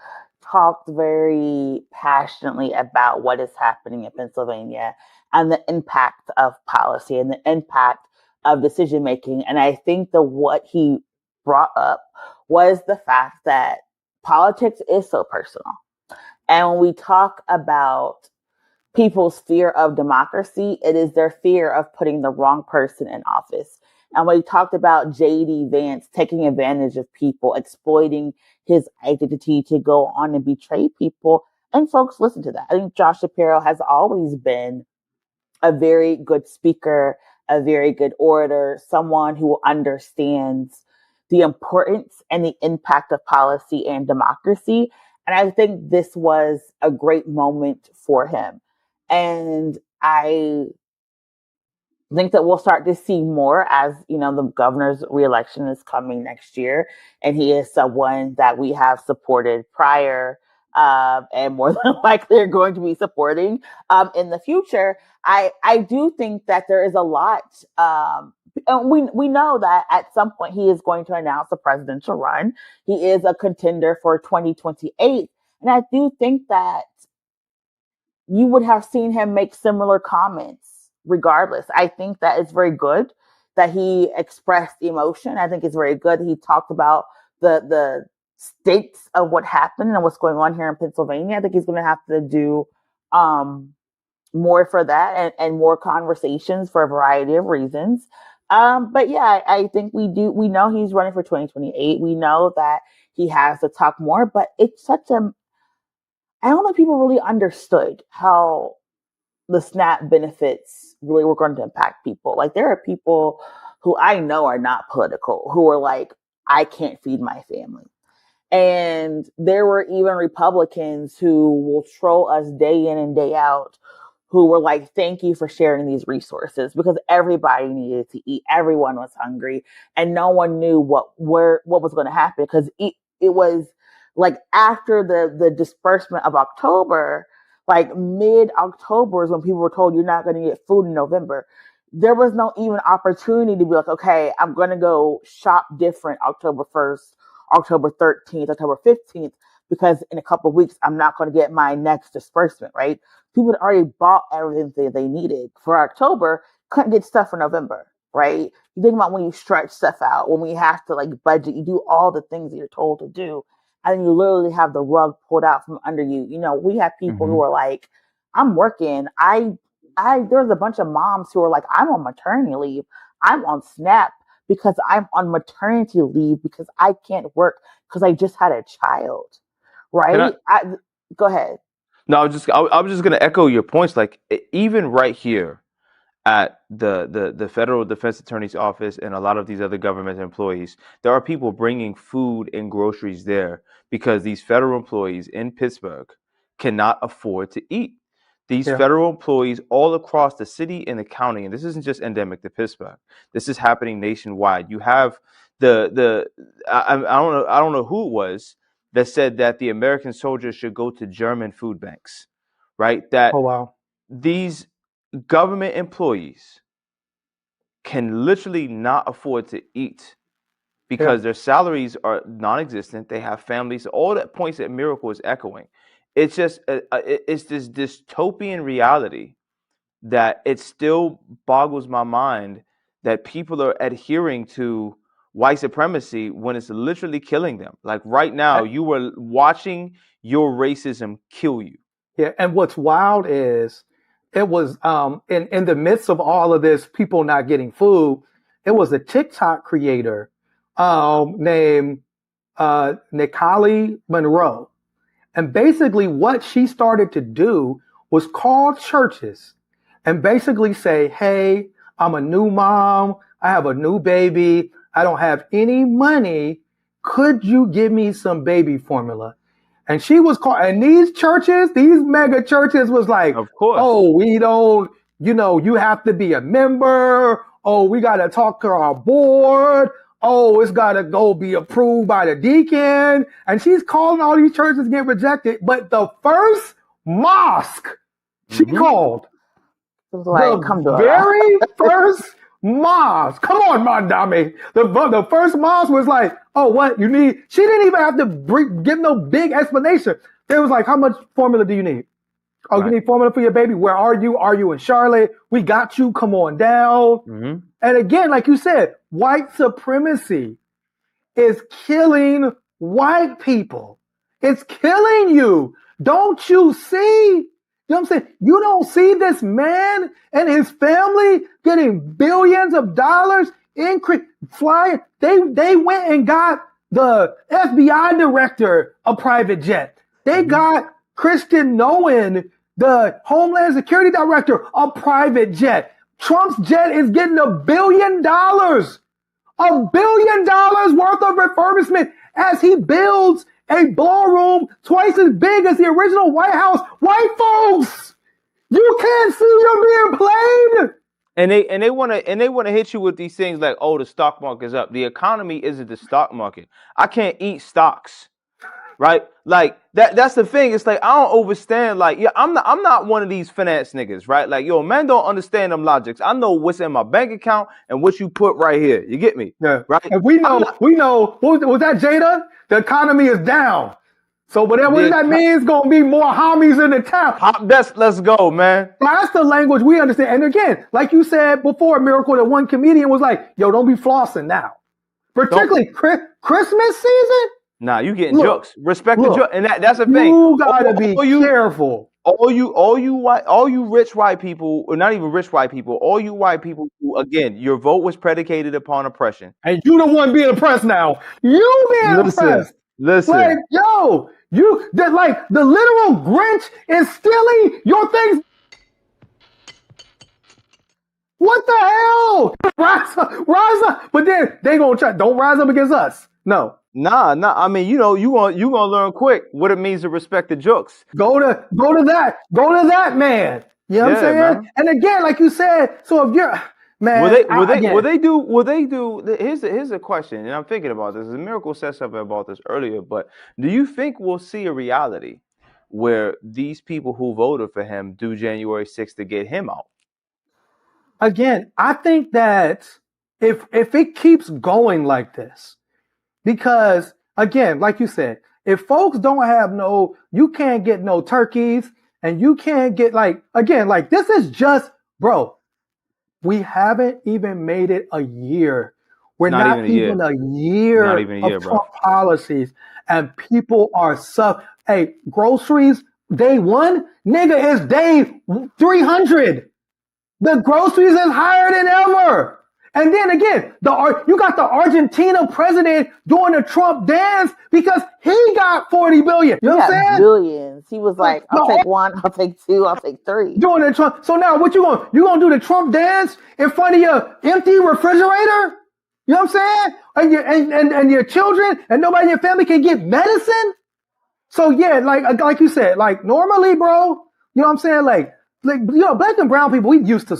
talked very passionately about what is happening in Pennsylvania and the impact of policy and the impact of decision making. And I think what he brought up was the fact that politics is so personal. And when we talk about people's fear of democracy, it is their fear of putting the wrong person in office. And when he talked about J.D. Vance taking advantage of people, exploiting his identity to go on and betray people, and folks listen to that. I think Josh Shapiro has always been a very good speaker, a very good orator, someone who understands the importance and the impact of policy and democracy. And I think this was a great moment for him. And I think that we'll start to see more as, the governor's reelection is coming next year. And he is someone that we have supported prior and more than likely are going to be supporting in the future. I do think that there is a lot. And we know that at some point he is going to announce a presidential run. He is a contender for 2028. And I do think that you would have seen him make similar comments regardless. I think that it's very good that he expressed emotion. I think it's very good that he talked about the stakes of what happened and what's going on here in Pennsylvania. I think he's going to have to do more for that and more conversations for a variety of reasons. But yeah, I think we know he's running for 2028. We know that he has to talk more, but it's such I don't think people really understood how the SNAP benefits really were going to impact people. Like, there are people who I know are not political who are like, I can't feed my family. And there were even Republicans who will troll us day in and day out who were like, thank you for sharing these resources, because everybody needed to eat. Everyone was hungry and no one knew what was going to happen, because it was like after the disbursement of October, like mid-October is when people were told you're not going to get food in November. There was no even opportunity to be like, okay, I'm going to go shop different October 1st, October 13th, October 15th, because in a couple of weeks, I'm not going to get my next disbursement, right? People had already bought everything that they needed for October, couldn't get stuff for November, right? You think about when you stretch stuff out, when we have to like budget, you do all the things that you're told to do, and you literally have the rug pulled out from under you. We have people who are like, I'm working. There's a bunch of moms who are like, I'm on maternity leave. I'm on SNAP because I'm on maternity leave because I can't work because I just had a child, right? Go ahead. No, I was just going to echo your points. Like even right here at the federal defense attorney's office and a lot of these other government employees, there are people bringing food and groceries there because these federal employees in Pittsburgh cannot afford to eat. These federal employees all across the city and the county, and this isn't just endemic to Pittsburgh. This is happening nationwide. You have I don't know who it was that said that the American soldiers should go to German food banks, right? That these government employees can literally not afford to eat because their salaries are non-existent. They have families. All that points that Miracle is echoing. It's just it's this dystopian reality that it still boggles my mind that people are adhering to white supremacy when it's literally killing them. Like right now, you were watching your racism kill you. Yeah, and what's wild is it was in the midst of all of this, people not getting food. It was a TikTok creator named Nikali Monroe. And basically what she started to do was call churches and basically say, hey, I'm a new mom. I have a new baby. I don't have any money. Could you give me some baby formula? And she was called, and these churches, these mega churches was like, of course. Oh, we don't, you have to be a member. Oh, we got to talk to our board. Oh, it's got to go be approved by the deacon. And she's calling all these churches get rejected. But the first mosque she called, like, the very first mosque, come on, Mandami. The first mosque was like, oh, what you need? She didn't even have to give no big explanation. It was like, how much formula do you need? Oh, you need formula for your baby? Where are you? Are you in Charlotte? We got you. Come on down. And again, like you said, white supremacy is killing white people. It's killing you. Don't you see? You know what I'm saying? You don't see this man and his family getting billions of dollars flying. They went and got the FBI director a private jet. They got Christian Nolan, the Homeland Security Director, a private jet. Trump's jet is getting $1 billion. $1 billion worth of refurbishment as he builds a ballroom twice as big as the original White House. White folks, you can't see you're being played. And they want to hit you with these things like, oh, the stock market's up. The economy isn't the stock market. I can't eat stocks. Right? Like that's the thing. It's like I don't understand. Like, yeah, I'm not one of these finance niggas, right? Like, yo, man, don't understand them logics. I know what's in my bank account and what you put right here. You get me? Yeah. Right? And we know was that Jada? The economy is down. So whatever that means, gonna be more homies in the town. Let's go, man. That's the language we understand. And again, like you said before, Miracle, that one comedian was like, yo, don't be flossing now. Particularly Christmas season. Nah, you getting jokes. Respect the joke, and that's the thing. You gotta be careful. All you rich white people, or not even rich white people, all you white people who, again, your vote was predicated upon oppression. And you the one being oppressed now. You being oppressed. Listen. Like, yo, the literal Grinch is stealing your things. What the hell? Rise up. But then they gonna try, don't rise up against us. No. Nah. I mean, you gonna learn quick what it means to respect the jokes. Go to that man. You know what I'm saying? Man. And again, like you said, so if you're man, will they do? Here's a question, and I'm thinking about this. Miracle said something about this earlier, but do you think we'll see a reality where these people who voted for him do January 6th to get him out? Again, I think that if it keeps going like this. Because, again, like you said, if folks don't have you can't get no turkeys and you can't get this is just, bro, we haven't even made it a year. We're not even a year of Trump policies and people are hey, groceries, day 1, nigga, is day 300. The groceries is higher than ever. And then again, you got the Argentina president doing the Trump dance because he got 40 billion. You know what I'm saying? Billions. He was like, I'll take one, I'll take two, I'll take three. Doing the Trump. So now what you gonna do the Trump dance in front of your empty refrigerator? You know what I'm saying? And your children and nobody in your family can get medicine? So yeah, like you said, like normally, bro, you know what I'm saying? Like black and brown people, we used to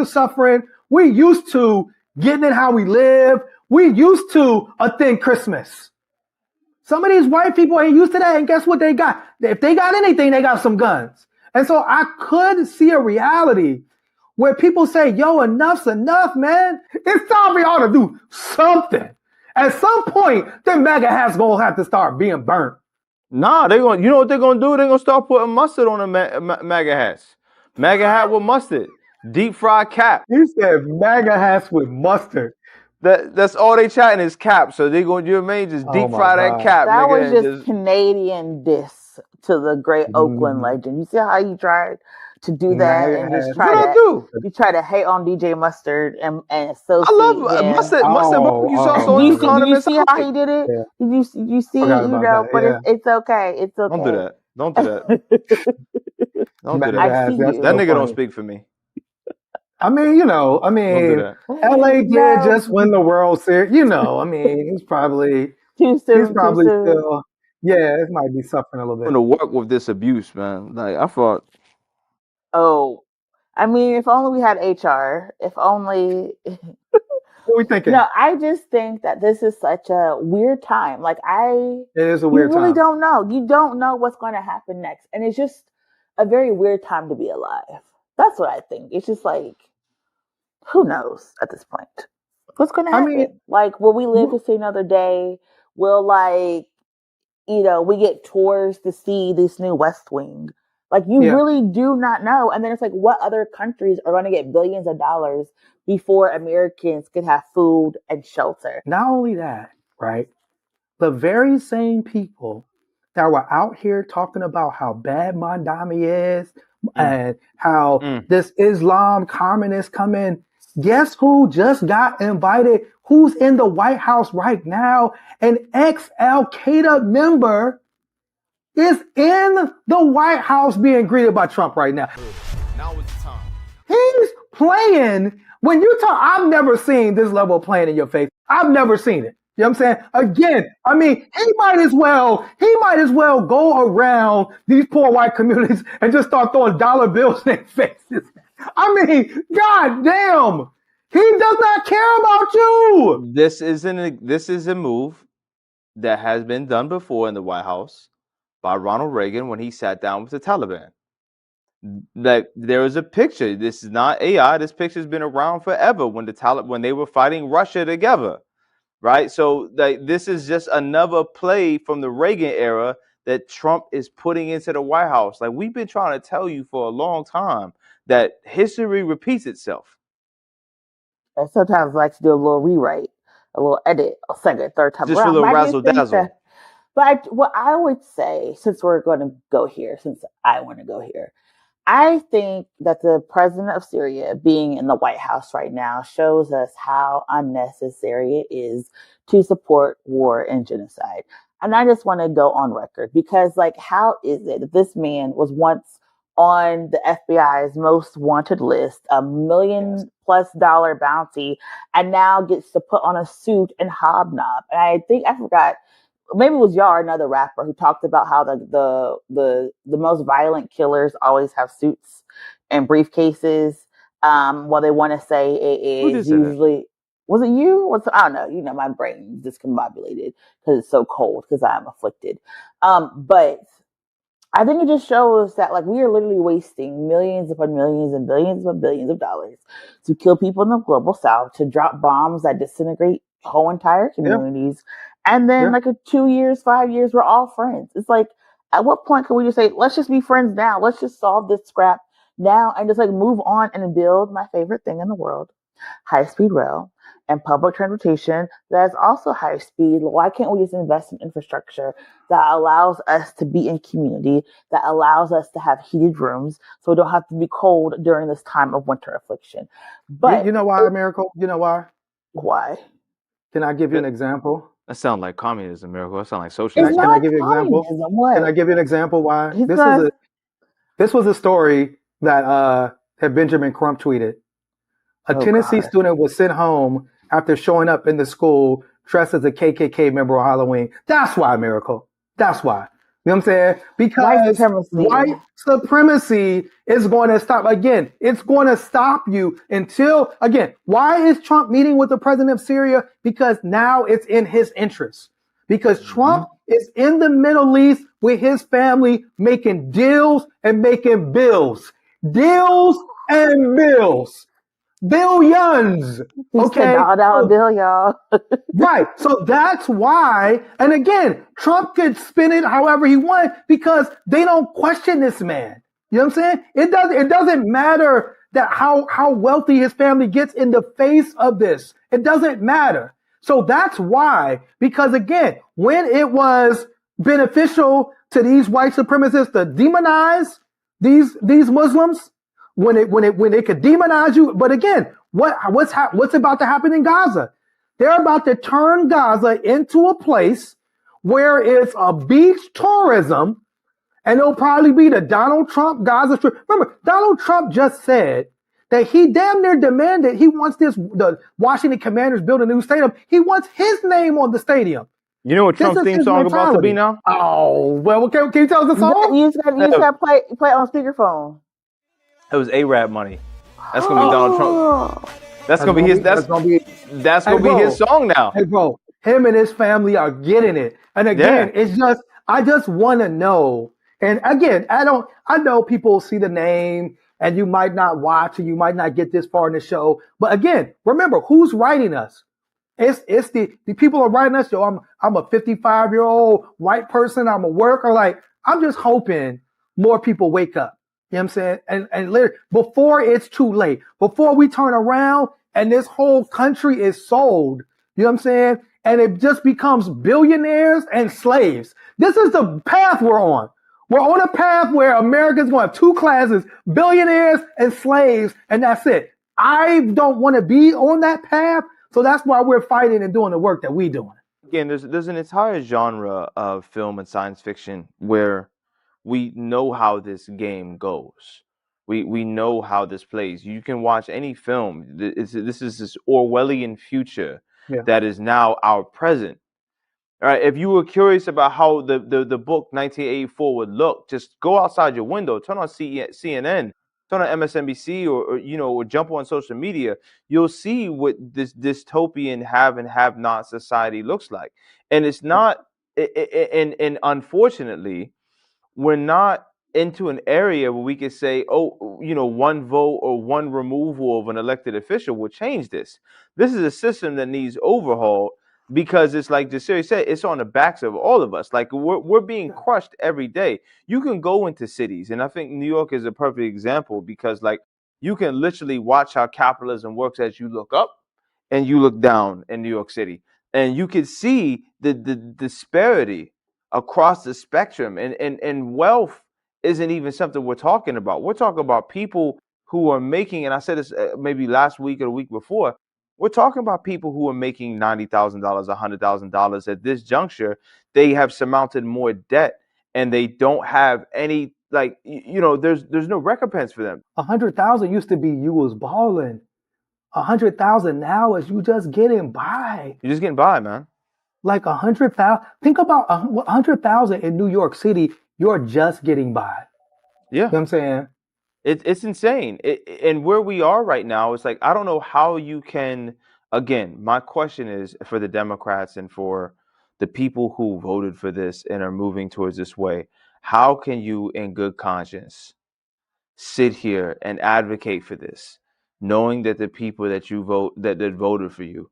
suffering. We used to getting it how we live. We used to a thin Christmas. Some of these white people ain't used to that, and guess what they got? If they got anything, they got some guns. And so I could see a reality where people say, yo, enough's enough, man. It's time for y'all to do something. At some point, the MAGA hats gonna have to start being burnt. Nah, you know what they're gonna do? They're gonna start putting mustard on the MAGA hats. MAGA hat with mustard. Deep fried cap. You said MAGA hats with mustard. That's all they chatting is cap. So they gonna, you know what I mean? Just deep fry that cap. That nigga, was just Canadian diss to the great Oakland legend. You see how you tried to do that and just try to hate on DJ Mustard and associate. I love mustard. Barbecue sauce on you see how he did it? Yeah. You see, but it's okay. It's okay. Don't do that. Don't do that. Don't do that. That nigga don't speak for me. I mean, LA did just win the World Series. He's probably still. Yeah, it might be suffering a little bit. I'm gonna work with this abuse, man. Like I thought. Oh, I mean, if only we had HR. If only. What are we thinking? No, I just think that this is such a weird time. Like it is a weird time. You really don't know. You don't know what's going to happen next, and it's just a very weird time to be alive. That's what I think. It's just like, who knows at this point? What's going to happen? Will we live to see another day? Will we get tours to see this new West Wing? You really do not know. And then it's like, what other countries are going to get billions of dollars before Americans could have food and shelter? Not only that, right? The very same people that were out here talking about how bad Mandami is and how this Islam communist come in. Guess who just got invited? Who's in the White House right now? An ex-Al-Qaeda member is in the White House being greeted by Trump right now. Now is the time. He's playing. When you talk, I've never seen this level of playing in your face. I've never seen it. You know what I'm saying? Again, he might as well go around these poor white communities and just start throwing dollar bills in their faces. God damn. He does not care about you. This is a move that has been done before in the White House by Ronald Reagan when he sat down with the Taliban. There is a picture. This is not AI. This picture's been around forever when they were fighting Russia together. Right? So this is just another play from the Reagan era that Trump is putting into the White House. We've been trying to tell you for a long time that history repeats itself. And sometimes I like to do a little rewrite, a little edit, a second, third time just around. A little razzle dazzle. But what I would say, since we're going to go here, since I want to go here, I think that the president of Syria being in the White House right now shows us how unnecessary it is to support war and genocide. And I just want to go on record because, how is it that this man was once on the FBI's most wanted list, $1 million+ bounty, and now gets to put on a suit and hobnob? And I think I forgot. Maybe it was y'all or another rapper who talked about how the most violent killers always have suits and briefcases. While they want to say it is usually. Was it you? I don't know. My brain is discombobulated because it's so cold because I'm afflicted. But I think it just shows that we are literally wasting millions upon millions and billions upon billions of dollars to kill people in the global south, to drop bombs that disintegrate whole entire communities. Yeah. And then 2 years, 5 years, we're all friends. It's at what point can we just say, let's just be friends now. Let's just solve this scrap now and just move on and build my favorite thing in the world, high-speed rail, and public transportation that is also high speed. Why can't we just invest in infrastructure that allows us to be in community, that allows us to have heated rooms so we don't have to be cold during this time of winter affliction? But you know why, Miracle? You know why? Why? Can I give you an example? That sounds like communism, Miracle. That sounds like socialism. Can I give you an example? What? Can I give you an example why? He's This was a story that Benjamin Crump tweeted. A Tennessee student was sent home after showing up in the school dressed as a KKK member on Halloween. That's why, Miracle. That's why. You know what I'm saying? Because white supremacy is going to stop. Again, it's going to stop you until, again, why is Trump meeting with the president of Syria? Because now it's in his interest. Because Trump is in the Middle East with his family making deals and making bills. Deals and bills. Billions. Okay. $1 bill, y'all. Right. So that's why. And again, Trump could spin it however he wants because they don't question this man. You know what I'm saying? It doesn't matter that how wealthy his family gets in the face of this. It doesn't matter. So that's why, because again, when it was beneficial to these white supremacists to demonize these Muslims, when it could demonize you, but again, what's about to happen in Gaza? They're about to turn Gaza into a place where it's a beach tourism, and it'll probably be the Donald Trump Gaza Strip. Remember, Donald Trump just said that he damn near demanded he wants the Washington Commanders build a new stadium. He wants his name on the stadium. You know what Trump's theme song about to be now? Oh, well, can you tell us the song? You just got to play on speakerphone. It was A-Rap money. That's gonna be Donald Trump. That's gonna be his song now. Hey, bro, him and his family are getting it. And again, I just want to know. And again, I know people see the name and you might not watch or you might not get this far in the show. But again, remember who's writing us. It's the people are writing us. Yo, I'm a 55-year-old white person. I'm a worker. Like, I'm just hoping more people wake up. You know what I'm saying? And literally, before it's too late, before we turn around and this whole country is sold, you know what I'm saying? And it just becomes billionaires and slaves. This is the path we're on. We're on a path where America's going to have two classes, billionaires and slaves, and that's it. I don't want to be on that path, so that's why we're fighting and doing the work that we're doing. Again, there's an entire genre of film and science fiction where we know how this game goes. We know how this plays. You can watch any film. This is this Orwellian future that is now our present. All right. If you were curious about how the book 1984 would look, just go outside your window, turn on CNN, turn on MSNBC, or jump on social media. You'll see what this dystopian have and have not society looks like. And it's not. And unfortunately, we're not into an area where we could say, one vote or one removal of an elected official will change this. This is a system that needs overhaul because it's like Jasiri said, it's on the backs of all of us. Like we're being crushed every day. You can go into cities, and I think New York is a perfect example because like you can literally watch how capitalism works as you look up and you look down in New York City, and you can see the disparity across the spectrum, and wealth isn't even something we're talking about. We're talking about people who are making, and I said this maybe last week or the week before, we're talking about people who are making $90,000, $100,000 at this juncture. They have surmounted more debt, and they don't have any, like, there's no recompense for them. 100,000 used to be you was balling. 100,000 now is you just getting by. You're just getting by, man. Like 100,000. Think about 100,000 in New York City. You're just getting by. Yeah, you know what I'm saying? It's insane. And where we are right now, it's like I don't know how you can. Again, my question is for the Democrats and for the people who voted for this and are moving towards this way. How can you, in good conscience, sit here and advocate for this, knowing that the people that you that voted for you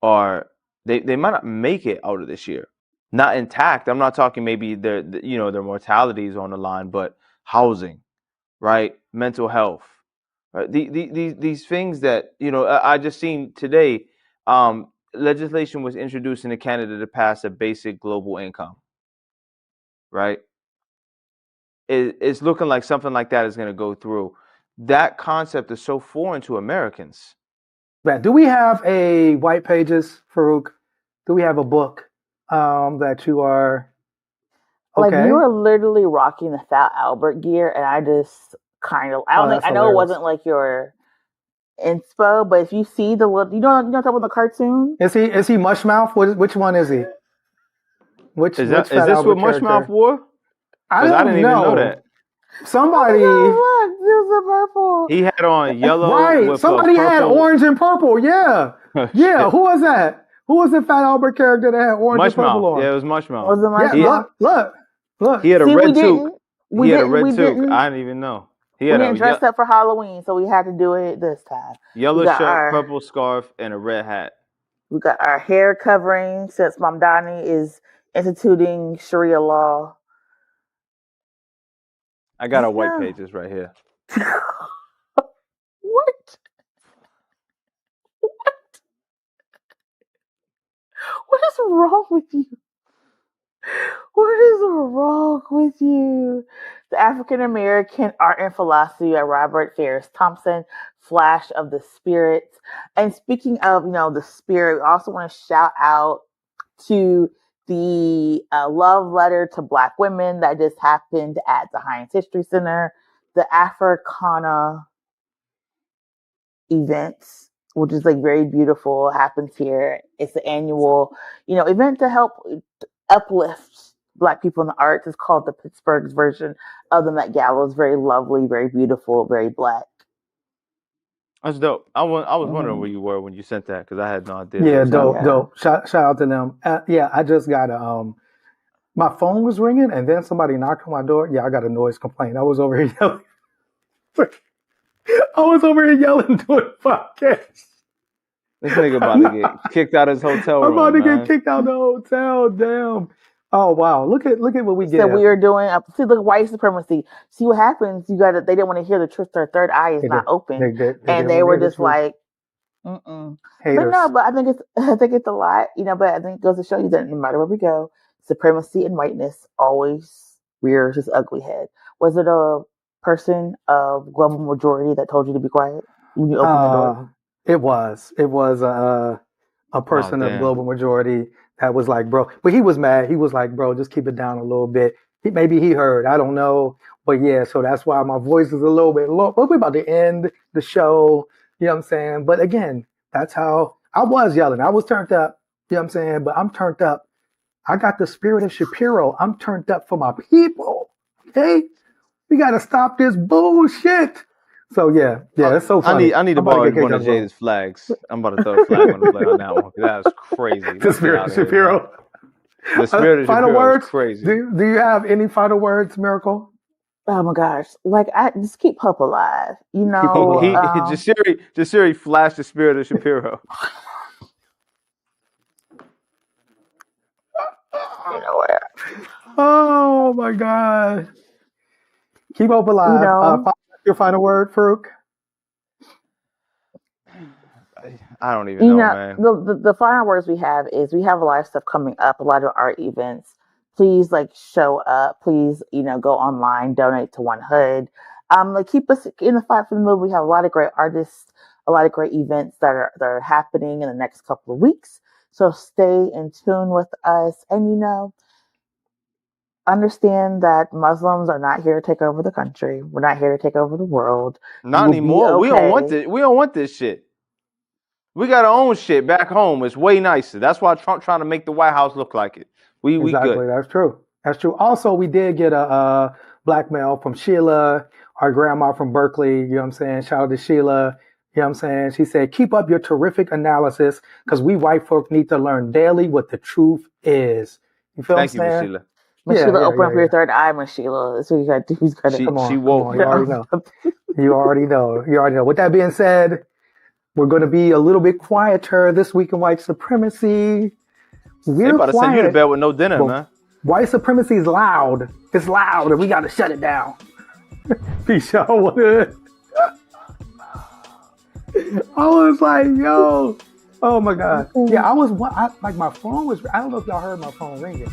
are they might not make it out of this year, not intact. I'm not talking maybe their mortality is on the line, but housing, right? Mental health, right? These things that I just seen today. legislation was introduced into Canada to pass a basic global income. Right? It's looking like something like that is going to go through. That concept is so foreign to Americans. Do we have a white pages, Farouk? Do we have a book that you are? Okay. Like you were literally rocking the Fat Albert gear, and I just kind of. I know hilarious. It wasn't like your inspo, but if you see the little, you know, talking about the cartoon. Is he Mushmouth? Which one is he? Which is this what Mushmouth wore? I didn't even know that. Somebody. Oh, look, there's a purple. He had on yellow. Right. With somebody had orange and purple. Yeah. Yeah. Who was that? Who was the Fat Albert character that had orange and purple on? Yeah, it was Mushmouth. Was it Mushmouth? Yeah, look. He had a red toque. He had a red toque. I didn't even know. We didn't dress up for Halloween, so we had to do it this time. Yellow shirt, purple scarf, and a red hat. We got our hair covering since Mamdani is instituting Sharia law. I got our white pages right here. What? What is wrong with you? What is wrong with you? The African American Art and Philosophy by Robert Ferris Thompson, Flash of the Spirits. And speaking of, the spirit, we also want to shout out to the love letter to Black women that just happened at the Heinz History Center, the Africana events, which is like very beautiful, happens here. It's an annual, event to help uplift Black people in the arts. It's called the Pittsburgh's version of the Met Gala. It's very lovely, very beautiful, very Black. That's dope. I was wondering where you were when you sent that because I had no idea. Yeah, dope. Shout out to them. I just got my phone was ringing and then somebody knocked on my door. Yeah, I got a noise complaint. I was over here yelling. Doing podcasts. This nigga about to get kicked out of his hotel room. I'm about to get kicked out of the hotel. Damn. Oh wow! Look at what we did. So we are doing. See, look, white supremacy. See what happens. They didn't want to hear the truth. Their third eye is not open, and they were just like, Haters. But no, but I think it's a lot, But I think it goes to show you that no matter where we go, supremacy and whiteness always rears its ugly head. Was it a person of global majority that told you to be quiet when you opened the door? It was a person of global majority that was like, bro. But he was mad. He was like, bro, just keep it down a little bit. Maybe he heard. I don't know. But yeah, so that's why my voice is a little bit low. But we're about to end the show. You know what I'm saying? But again, that's how I was yelling. I was turned up. You know what I'm saying? But I'm turned up. I got the spirit of Shapiro. I'm turned up for my people. Okay? We got to stop this bullshit. So yeah, that's so funny. I need to borrow one of Jay's flags. I'm about to throw a flag on the play on that one. That's crazy. The spirit of Shapiro. The spirit of final Shapiro words? Is crazy. Do you have any final words, Miracle? Oh my gosh! I just keep hope alive. Jasiri flashed the spirit of Shapiro. Oh my God! Keep hope alive. Your final word, Farouk? I don't even know, man. The final words we have is we have a lot of stuff coming up, a lot of art events. Please show up. Please, go online, donate to One Hood. Keep us in the fight for the movie. We have a lot of great artists, a lot of great events that are happening in the next couple of weeks. So stay in tune with us, and understand that Muslims are not here to take over the country. We're not here to take over the world. Not anymore. Okay. We don't want this. We don't want this shit. We got our own shit back home. It's way nicer. That's why Trump trying to make the White House look like it. We good. That's true. Also, we did get a blackmail from Sheila, our grandma from Berkeley. You know what I'm saying? Shout out to Sheila. You know what I'm saying? She said, keep up your terrific analysis because we white folk need to learn daily what the truth is. You feel Thank what I'm saying? Sheila. Sheila, open up your third eye, Miss Sheila. That's what you got to do. Come on. You already know. You already know. With that being said, we're going to be a little bit quieter this week in white supremacy. We're about to send you to bed with no dinner, man. White supremacy is loud. It's loud, and we got to shut it down. Peace, y'all. I was like, yo. Oh my God. Yeah, like my phone was. I don't know if y'all heard my phone ringing.